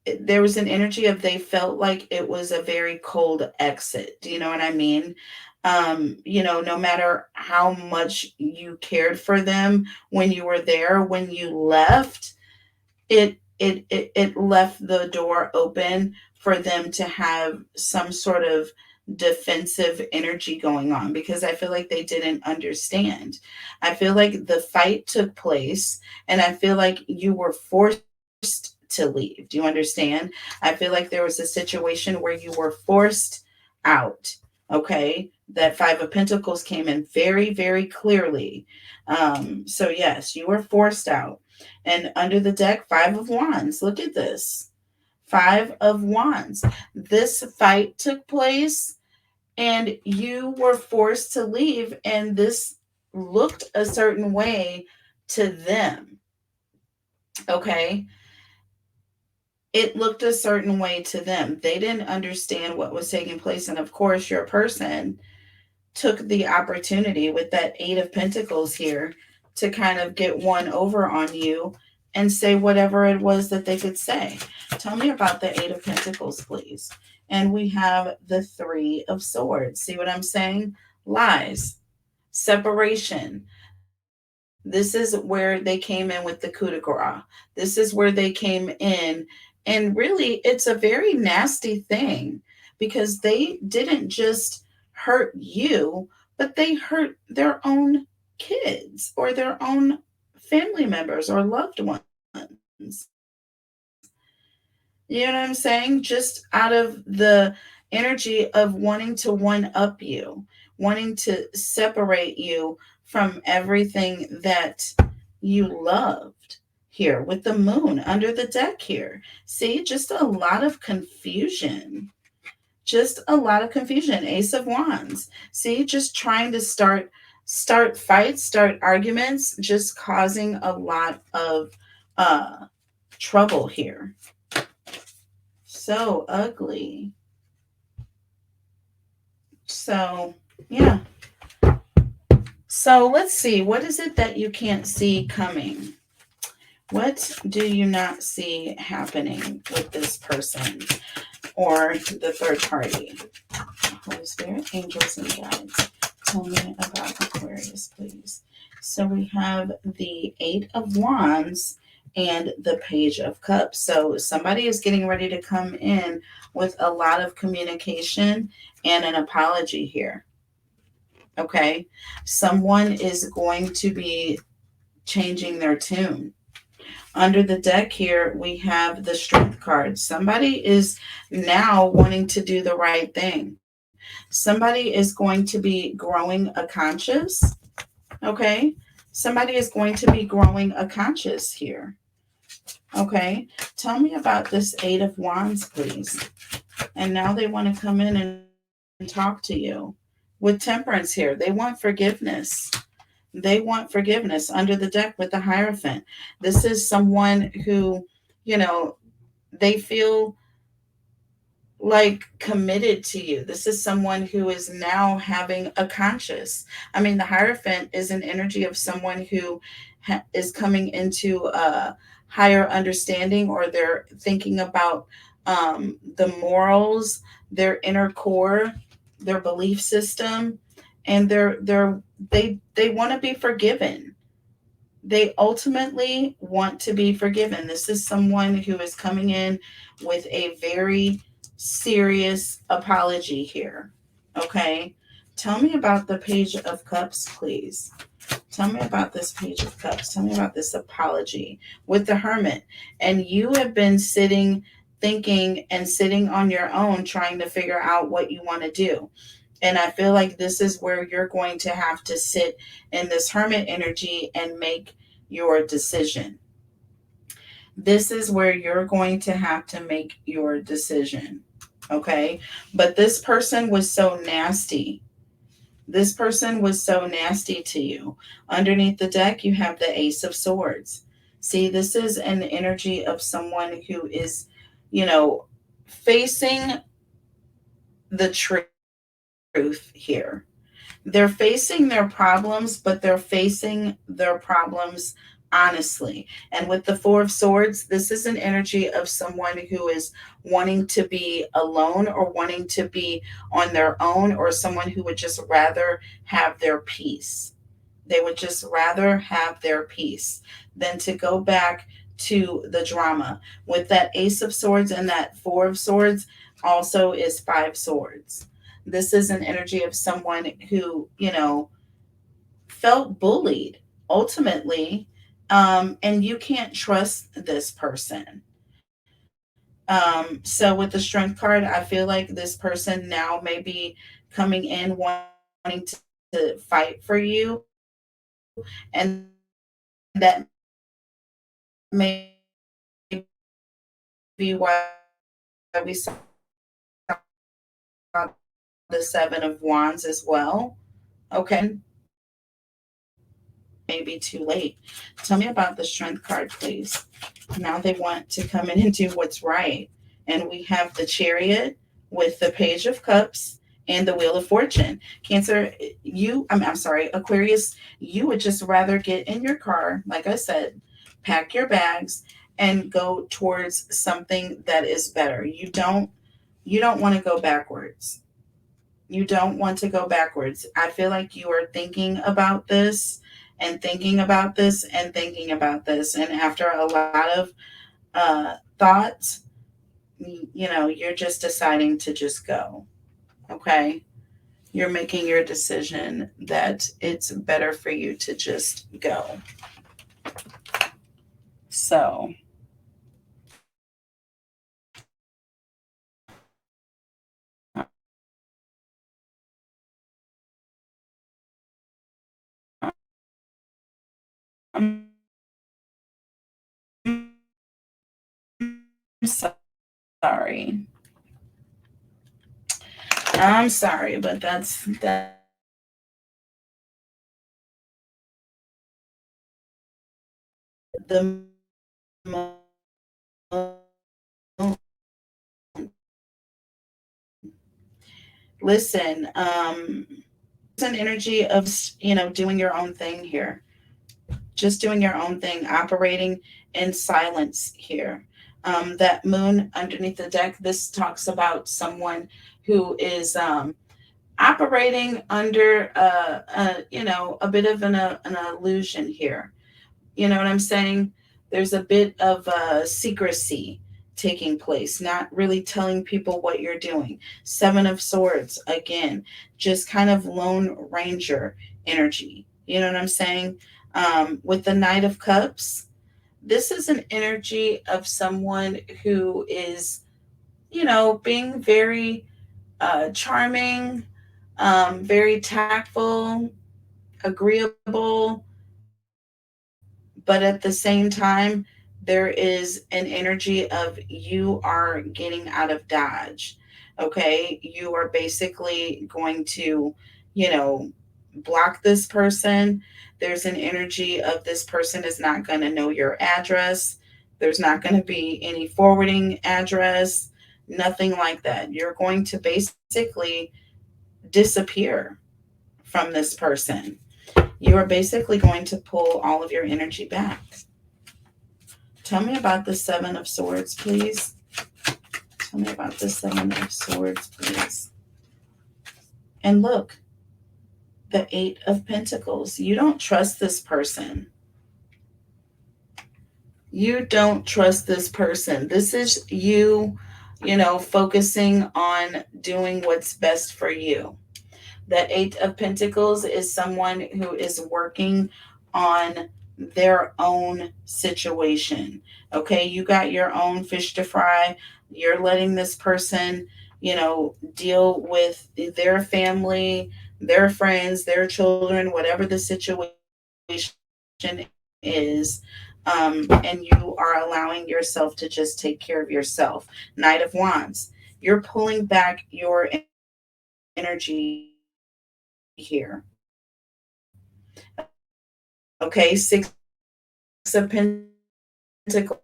there was an energy of they felt like it was a very cold exit. Do you know what I mean? No matter how much you cared for them when you were there, when you left, it left the door open for them to have some sort of defensive energy going on, because I feel like they didn't understand. I feel like the fight took place and I feel like you were forced to leave. Do you understand? I feel like there was a situation where you were forced out. Okay. That Five of Pentacles came in very, very clearly. So yes, you were forced out. And under the deck, Five of Wands. Look at this. Five of Wands. This fight took place and you were forced to leave, and this looked a certain way to them. Okay? It looked a certain way to them. They didn't understand what was taking place. And of course, your person took the opportunity with that Eight of Pentacles here to kind of get one over on you and say whatever it was that they could say. Tell me about the Eight of Pentacles, please. And we have the Three of Swords. See what I'm saying? Lies, separation. This is where they came in with the coup de grace. This is where they came in. And really, it's a very nasty thing, because they didn't just hurt you, but they hurt their own kids or their own family members or loved ones. You know what I'm saying? Just out of the energy of wanting to one up you, wanting to separate you from everything that you loved. Here with the Moon under the deck here. See, just a lot of confusion. Just a lot of confusion. Ace of Wands. See, just trying to start fights, start arguments, just causing a lot of trouble here. So ugly. So, yeah. So let's see. What is it that you can't see coming? What do you not see happening with this person or the third party? Holy Spirit, angels, and guides. Tell me about Aquarius, please. So we have the Eight of Wands and the Page of Cups. So somebody is getting ready to come in with a lot of communication and an apology here. Okay? Someone is going to be changing their tune. Under the deck here, we have the Strength card. Somebody is now wanting to do the right thing. Somebody is going to be growing a conscience. Okay? Somebody is going to be growing a conscious here. Okay. Tell me about this Eight of Wands, please. And now they want to come in and talk to you with temperance here. They want forgiveness. They want forgiveness under the deck with the Hierophant. This is someone who, you know, they feel like committed to you. This is someone who is now having a conscious. I mean, the Hierophant is an energy of someone who is coming into a higher understanding, or they're thinking about the morals, their inner core, their belief system, and they want to be forgiven. They ultimately want to be forgiven. This is someone who is coming in with a very serious apology here. Okay. Tell me about the Page of Cups, please. Tell me about this Page of Cups. Tell me about this apology with the Hermit. And you have been sitting, thinking, and sitting on your own, trying to figure out what you want to do. And I feel like this is where you're going to have to sit in this Hermit energy and make your decision. This is where you're going to have to make your decision. Okay. But this person was so nasty. This person was so nasty to you. Underneath the deck, you have the Ace of Swords. See, this is an energy of someone who is, you know, facing the truth here. They're facing their problems, but they're facing their problems honestly. And with the Four of Swords, this is an energy of someone who is wanting to be alone, or wanting to be on their own, or someone who would just rather have their peace. They would just rather have their peace than to go back to the drama. With that Ace of Swords and that Four of Swords, also is Five Swords. This is an energy of someone who, you know, felt bullied ultimately, and you can't trust this person. So with the Strength card, I feel like this person now may be coming in wanting to fight for you, and that may be why we saw the Seven of Wands as well. Okay. Maybe too late. Tell me about the Strength card, please. Now they want to come in and do what's right. And we have the Chariot with the Page of Cups and the Wheel of Fortune. Cancer, I'm sorry, Aquarius, you would just rather get in your car, like I said, pack your bags and go towards something that is better. You don't want to go backwards. You don't want to go backwards. I feel like you are thinking about this and thinking about this and thinking about this. And after a lot of thoughts, you're just deciding to just go. Okay. You're making your decision that it's better for you to just go. So, I'm sorry. I'm sorry, but that's the listen. It's an energy of doing your own thing here, just doing your own thing, operating in silence here. That moon underneath the deck. This talks about someone who is operating under a bit of an illusion here. You know what I'm saying? There's a bit of secrecy taking place, not really telling people what you're doing. Seven of Swords, again, just kind of Lone Ranger energy. You know what I'm saying? With the Knight of Cups, this is an energy of someone who is, being very charming, very tactful, agreeable, but at the same time, there is an energy of you are getting out of Dodge. Okay. You are basically going to, you know, block this person. There's an energy of this person is not going to know your address. There's not going to be any forwarding address, nothing like that. You're going to basically disappear from this person. You are basically going to pull all of your energy back. Tell me about the Seven of Swords, please. Tell me about the Seven of Swords, please. And look, the Eight of Pentacles. You don't trust this person. You don't trust this person. This is you, focusing on doing what's best for you. The Eight of Pentacles is someone who is working on their own situation. Okay, you got your own fish to fry. You're letting this person, deal with their family, their friends, their children, whatever the situation is. And you are allowing yourself to just take care of yourself. Knight of Wands, you're pulling back your energy here. Okay, Six of Pentacles.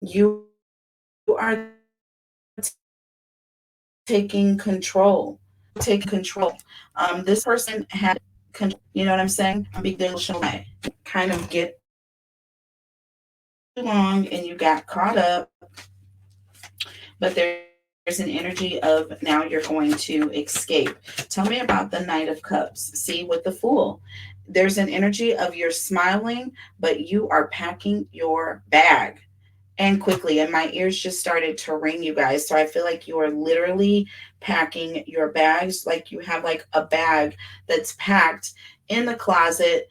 You are taking control. Take control. This person had control, you know what I'm saying? Kind of get too long and you got caught up, but there's an energy of now you're going to escape. Tell me about the Knight of Cups. See, with the Fool, there's an energy of you're smiling, but you are packing your bag. And quickly, and my ears just started to ring, you guys. So I feel like you are literally packing your bags, like you have like a bag that's packed in the closet.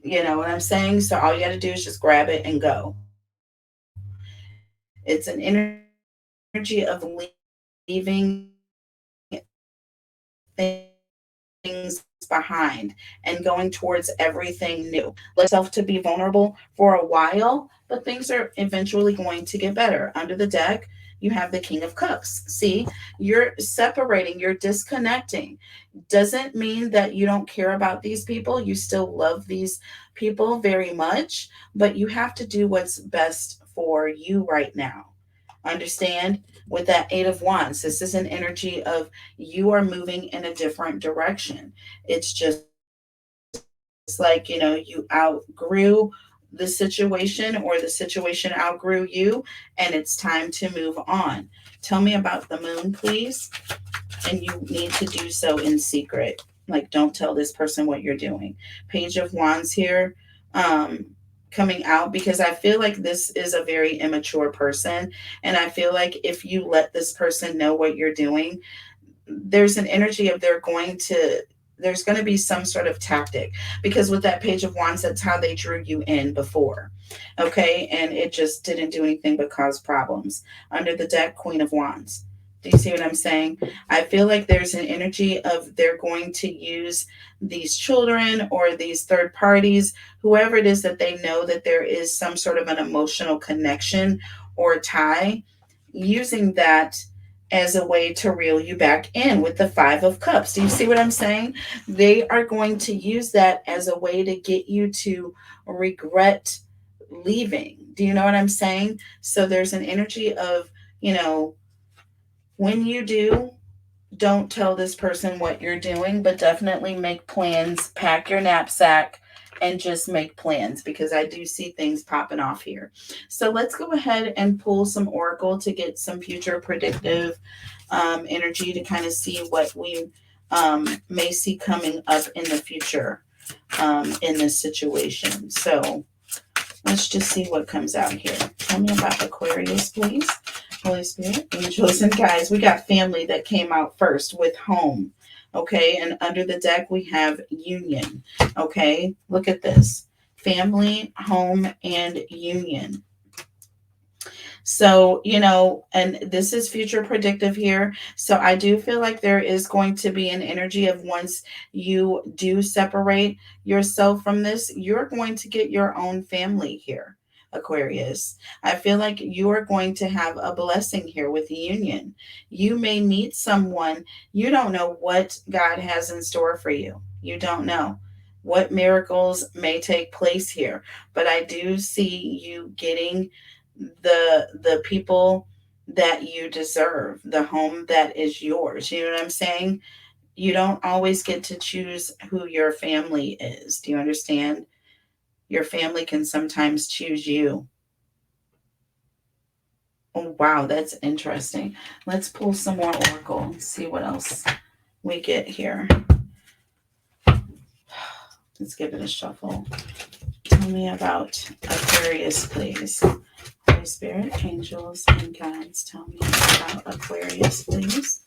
You know what I'm saying? So all you got to do is just grab it and go. It's an energy of leaving things behind and going towards everything new. Let yourself to be vulnerable for a while, but things are eventually going to get better. Under the deck, you have the King of Cups. See, you're separating, you're disconnecting. Doesn't mean that you don't care about these people. You still love these people very much, but you have to do what's best for you right now. Understand? With that Eight of Wands, this is an energy of you are moving in a different direction. It's just like, you outgrew the situation or the situation outgrew you, and it's time to move on. Tell me about the Moon, please. And you need to do so in secret. Like, don't tell this person what you're doing. Page of Wands here. Coming out, because I feel like this is a very immature person. And I feel like if you let this person know what you're doing, there's an energy of there's going to be some sort of tactic, because with that Page of Wands, that's how they drew you in before. Okay. And it just didn't do anything but cause problems. Under the deck, Queen of Wands. Do you see what I'm saying? I feel like there's an energy of they're going to use these children or these third parties, whoever it is that they know that there is some sort of an emotional connection or tie, using that as a way to reel you back in with the Five of Cups. Do you see what I'm saying? They are going to use that as a way to get you to regret leaving. Do you know what I'm saying? So there's an energy of, when you do, don't tell this person what you're doing, but definitely make plans, pack your knapsack, and just make plans, because I do see things popping off here. So let's go ahead and pull some Oracle to get some future predictive energy to kind of see what we may see coming up in the future in this situation. So let's just see what comes out here. Tell me about Aquarius, please. Holy Spirit, angels, and guys, we got family that came out first with home. Okay, and under the deck, we have union. Okay, look at this. Family, home, and union. So, you know, and this is future predictive here. So I do feel like there is going to be an energy of once you do separate yourself from this, you're going to get your own family here, Aquarius. I feel like you are going to have a blessing here with the union. You may meet someone, you don't know what God has in store for you. You don't know what miracles may take place here, but I do see you getting the people that you deserve, the home that is yours. You know what I'm saying? You don't always get to choose who your family is. Do you understand? Your family can sometimes choose you. Oh, wow, that's interesting. Let's pull some more oracle, see what else we get here. Let's give it a shuffle. Tell me about Aquarius, please. Holy Spirit, angels, and guides, tell me about Aquarius, please.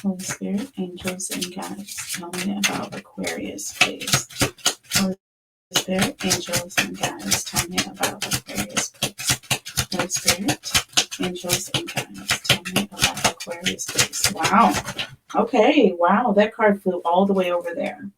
Holy Spirit, angels, and guides, tell me about Aquarius, please. Holy Spirit, angels, and guides, tell me about Aquarius, please. Holy Spirit, angels, and guides, tell me about Aquarius, please. Wow. Okay. Wow. That card flew all the way over there.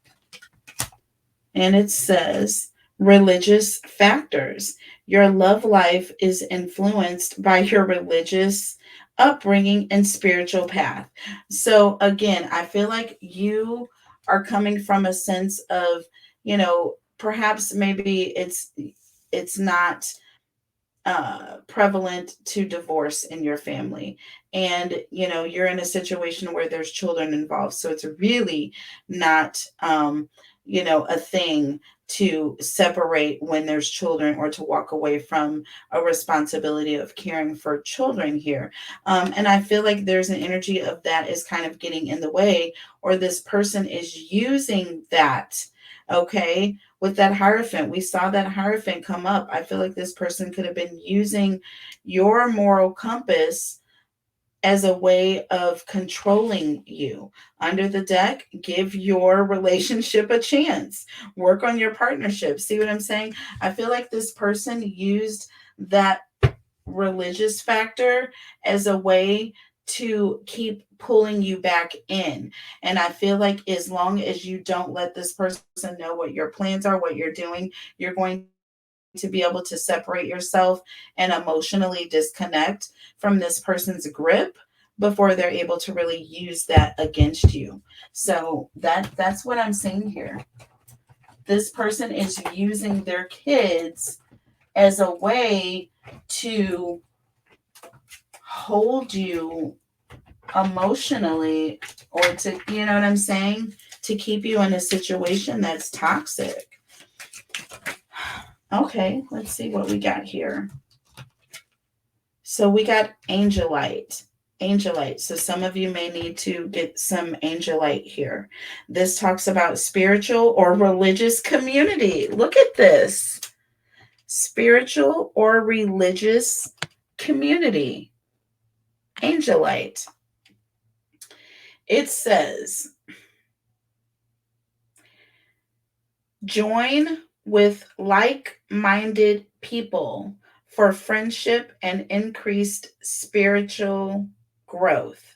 And it says religious factors. Your love life is influenced by your religious upbringing and spiritual path. So, again, I feel like you are coming from a sense of, you know, perhaps maybe it's not prevalent to divorce in your family, and you know you're in a situation where there's children involved, so it's really not you know a thing to separate when there's children or to walk away from a responsibility of caring for children here. And I feel like there's an energy of that is kind of getting in the way, or this person is using that. Okay, with that Hierophant, we saw that Hierophant come up. I feel like this person could have been using your moral compass as a way of controlling you. Under the deck, give your relationship a chance. Work on your partnership. See what I'm saying? I feel like this person used that religious factor as a way to keep pulling you back in. And I feel like as long as you don't let this person know what your plans are, what you're doing, you're going to be able to separate yourself and emotionally disconnect from this person's grip before they're able to really use that against you. So that's what I'm saying here. This person is using their kids as a way to hold you emotionally, or to, you know what I'm saying, to keep you in a situation that's toxic. Okay, let's see what we got here. So we got Angelite. Angelite. So some of you may need to get some Angelite here. This talks about spiritual or religious community. Look at this. Spiritual or religious community. Angelite. It says, join with like-minded people for friendship and increased spiritual growth.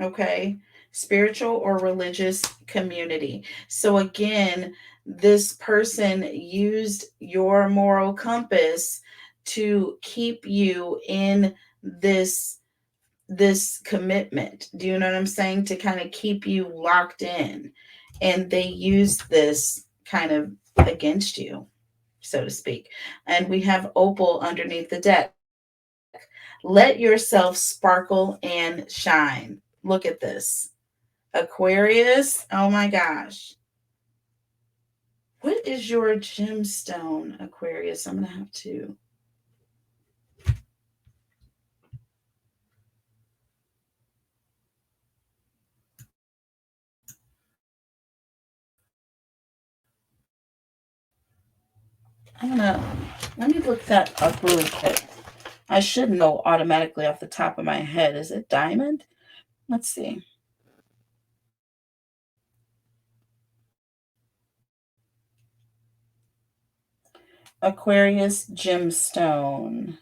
Okay? Spiritual or religious community. So again, this person used your moral compass to keep you in this commitment. Do you know what I'm saying? To kind of keep you locked in. And they use this kind of against you, so to speak. And we have Opal underneath the deck. Let yourself sparkle and shine. Look at this. Aquarius. Oh my gosh. What is your gemstone, Aquarius? I'm going to have to. Let me look that up really quick. I should know automatically off the top of my head. Is it diamond? Let's see. Aquarius gemstone.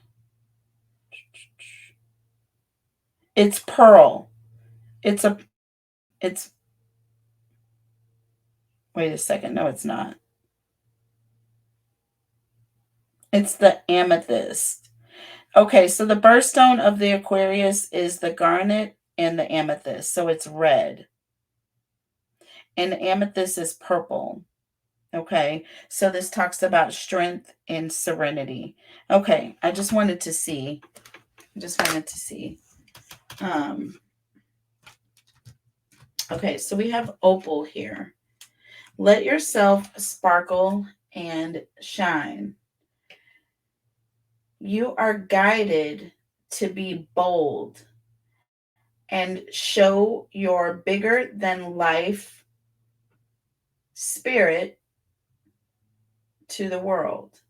It's pearl. It's, wait a second. No, it's not. It's the amethyst. Okay, so the birthstone of the Aquarius is the garnet and the amethyst. So it's red. And the amethyst is purple. Okay, so this talks about strength and serenity. Okay, I just wanted to see. I just wanted to see. Um, okay, so we have opal here. Let yourself sparkle and shine. You are guided to be bold and show your bigger than life spirit to the world.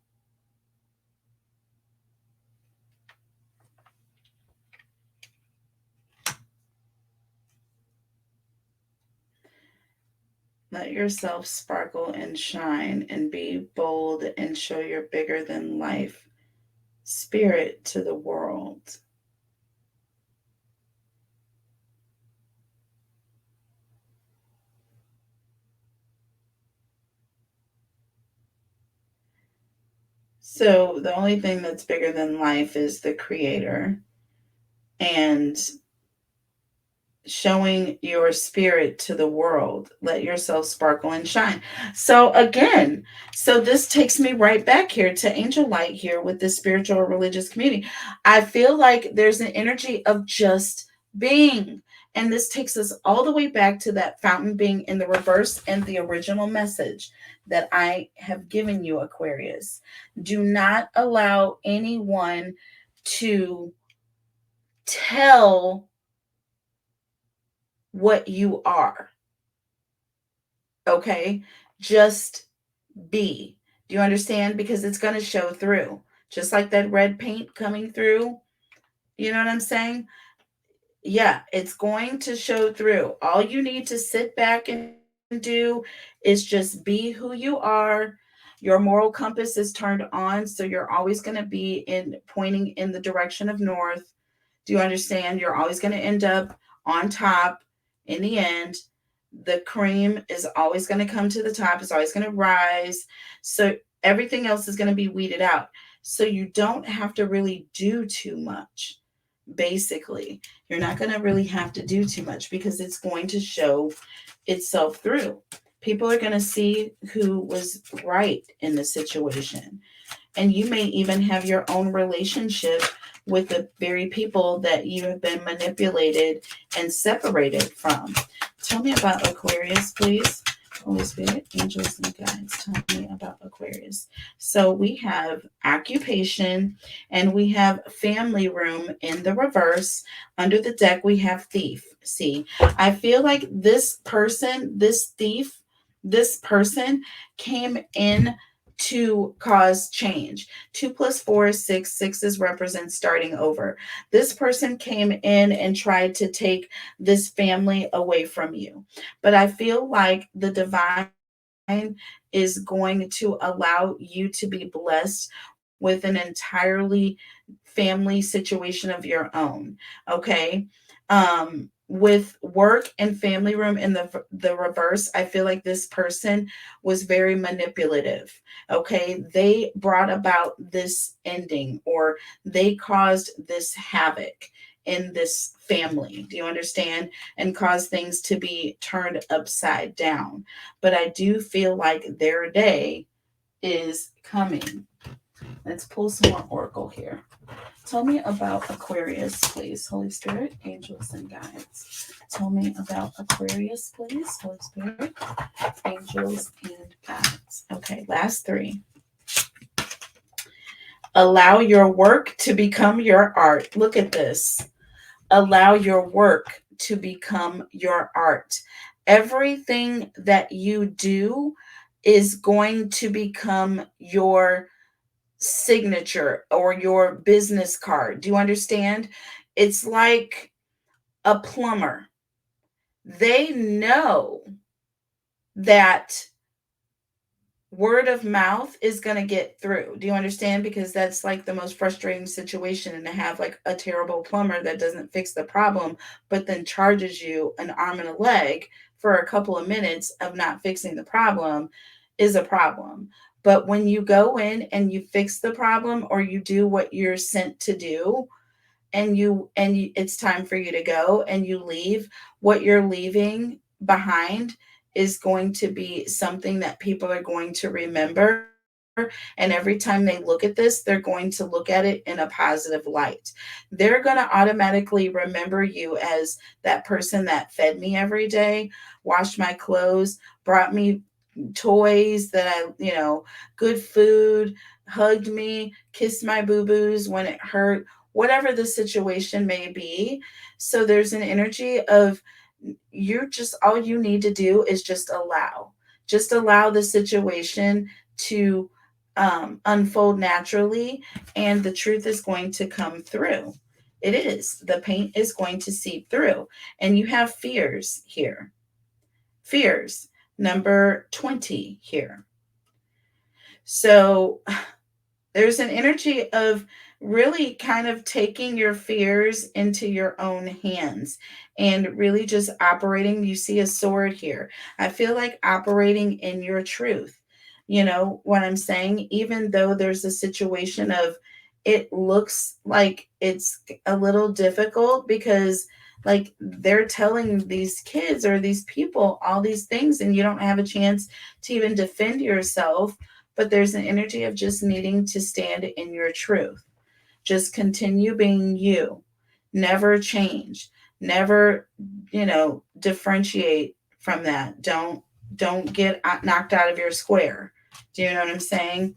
Let yourself sparkle and shine and be bold and show your bigger than life spirit to the world. So the only thing that's bigger than life is the creator. And showing your spirit to the world. Let yourself sparkle and shine. So again, so this takes me right back here to angel light here with this spiritual or religious community. I feel like there's an energy of just being. And this takes us all the way back to that fountain being in the reverse and the original message that I have given you, Aquarius. Do not allow anyone to tell what you are. Okay? Just be. Do you understand? Because it's going to show through. Just like that red paint coming through. You know what I'm saying? Yeah, it's going to show through. All you need to sit back and do is just be who you are. Your moral compass is turned on, so you're always going to be in pointing in the direction of north. Do you understand? You're always going to end up on top in the end. The cream is always going to come to the top, it's always going to rise. So everything else is going to be weeded out. So you don't have to really do too much. Basically, you're not going to really have to do too much because it's going to show itself through. People are going to see who was right in the situation. And you may even have your own relationship with the very people that you have been manipulated and separated from. Tell me about Aquarius, please. Holy Spirit, angels, and guides. Tell me about Aquarius. So we have occupation and we have family room in the reverse. Under the deck, we have thief. See, I feel like this person, this thief, this person came in to cause change. 2 plus 4 is 6. Sixes represent starting over. This person came in and tried to take this family away from you. But I feel like the divine is going to allow you to be blessed with an entirely family situation of your own. Okay. With work and family room in the reverse, I feel like this person was very manipulative. Okay, they brought about this ending, or they caused this havoc in this family. Do you understand? And caused things to be turned upside down. But I do feel like their day is coming. Let's pull some more oracle here. Tell me about Aquarius, please. Holy Spirit, angels, and guides. Tell me about Aquarius, please. Holy Spirit, angels, and guides. Okay, last three. Allow your work to become your art. Look at this. Allow your work to become your art. Everything that you do is going to become your signature or your business card. Do you understand? It's like a plumber. They know that word of mouth is going to get through. Do you understand? Because that's like the most frustrating situation, and to have like a terrible plumber that doesn't fix the problem, but then charges you an arm and a leg for a couple of minutes of not fixing the problem is a problem. But when you go in and you fix the problem, or you do what you're sent to do, it's time for you to go and you leave, what you're leaving behind is going to be something that people are going to remember. And every time they look at this, they're going to look at it in a positive light. They're going to automatically remember you as that person that fed me every day, washed my clothes, brought me toys that good food, hugged me, kissed my boo-boos when it hurt, whatever the situation may be. So there's an energy of, you're just, all you need to do is just allow the situation to unfold naturally, and the truth is going to come through. It is. The paint is going to seep through. And you have fears here. Fears, number 20 here. So there's an energy of really kind of taking your fears into your own hands and really just operating. You see a sword here. I feel like operating in your truth. You know what I'm saying? Even though there's a situation of, it looks like it's a little difficult, because like they're telling these kids or these people all these things, and you don't have a chance to even defend yourself. But there's an energy of just needing to stand in your truth. Just continue being you. Never change. Never, differentiate from that. Don't get knocked out of your square. Do you know what I'm saying?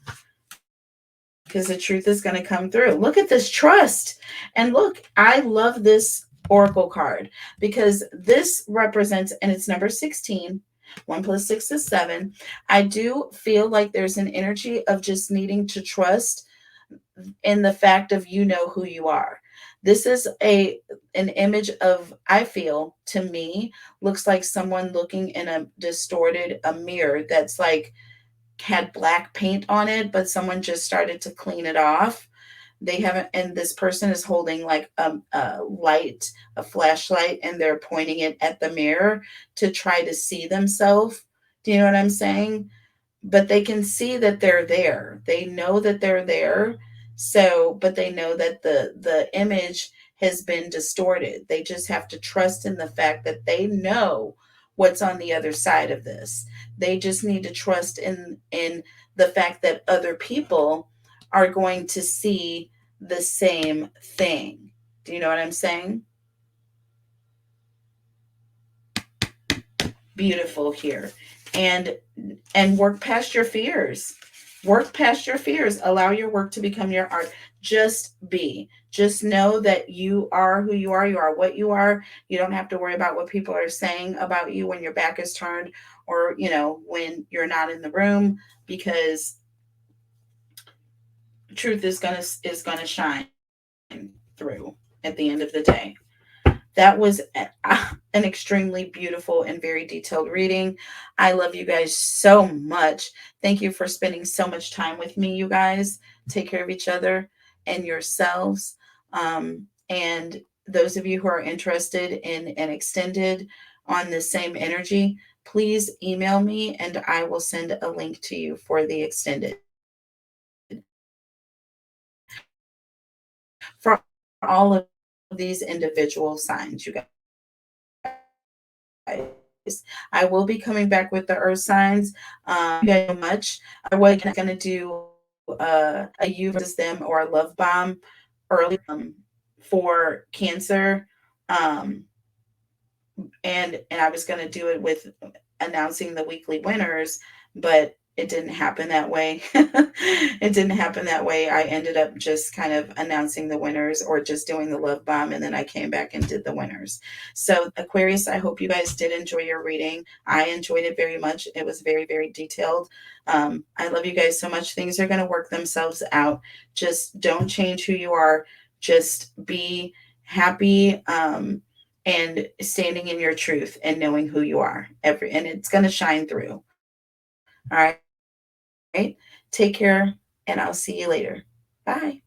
Because the truth is going to come through. Look at this trust. And look, I love this oracle card, because this represents, and it's number 16. 1 plus 6 is 7. I do feel like there's an energy of just needing to trust in the fact of, you know who you are. This is an image of, I feel, to me, looks like someone looking in a distorted a mirror that's like had black paint on it, but someone just started to clean it off. They haven't, and this person is holding like a light, a flashlight, and they're pointing it at the mirror to try to see themselves. Do you know what I'm saying? But they can see that they're there. They know that they're there. So, but they know that the image has been distorted. They just have to trust in the fact that they know what's on the other side of this. They just need to trust in the fact that other people are going to see the same thing. Do you know what I'm saying? Beautiful here. And work past your fears. Work past your fears. Allow your work to become your art. Just be. Just know that you are who you are. You are what you are. You don't have to worry about what people are saying about you when your back is turned, or when you're not in the room, because truth is gonna shine through at the end of the day. That was an extremely beautiful and very detailed reading. I love you guys so much. Thank you for spending so much time with me, you guys. Take care of each other and yourselves. And those of you who are interested in an extended on the same energy, please email me and I will send a link to you for the extended. For all of these individual signs, you guys. I will be coming back with the earth signs. You guys so much. I was going to do a you versus them or a love bomb early for Cancer. Um, and I was going to do it with announcing the weekly winners, but it didn't happen that way. It didn't happen that way. I ended up just kind of announcing the winners or just doing the love bomb, and then I came back and did the winners. So Aquarius, I hope you guys did enjoy your reading. I enjoyed it very much. It was very, very detailed. I love you guys so much. Things are going to work themselves out. Just don't change who you are. Just be happy. And standing in your truth and knowing who you are and it's going to shine through. All right. right? Take care, and I'll see you later. Bye.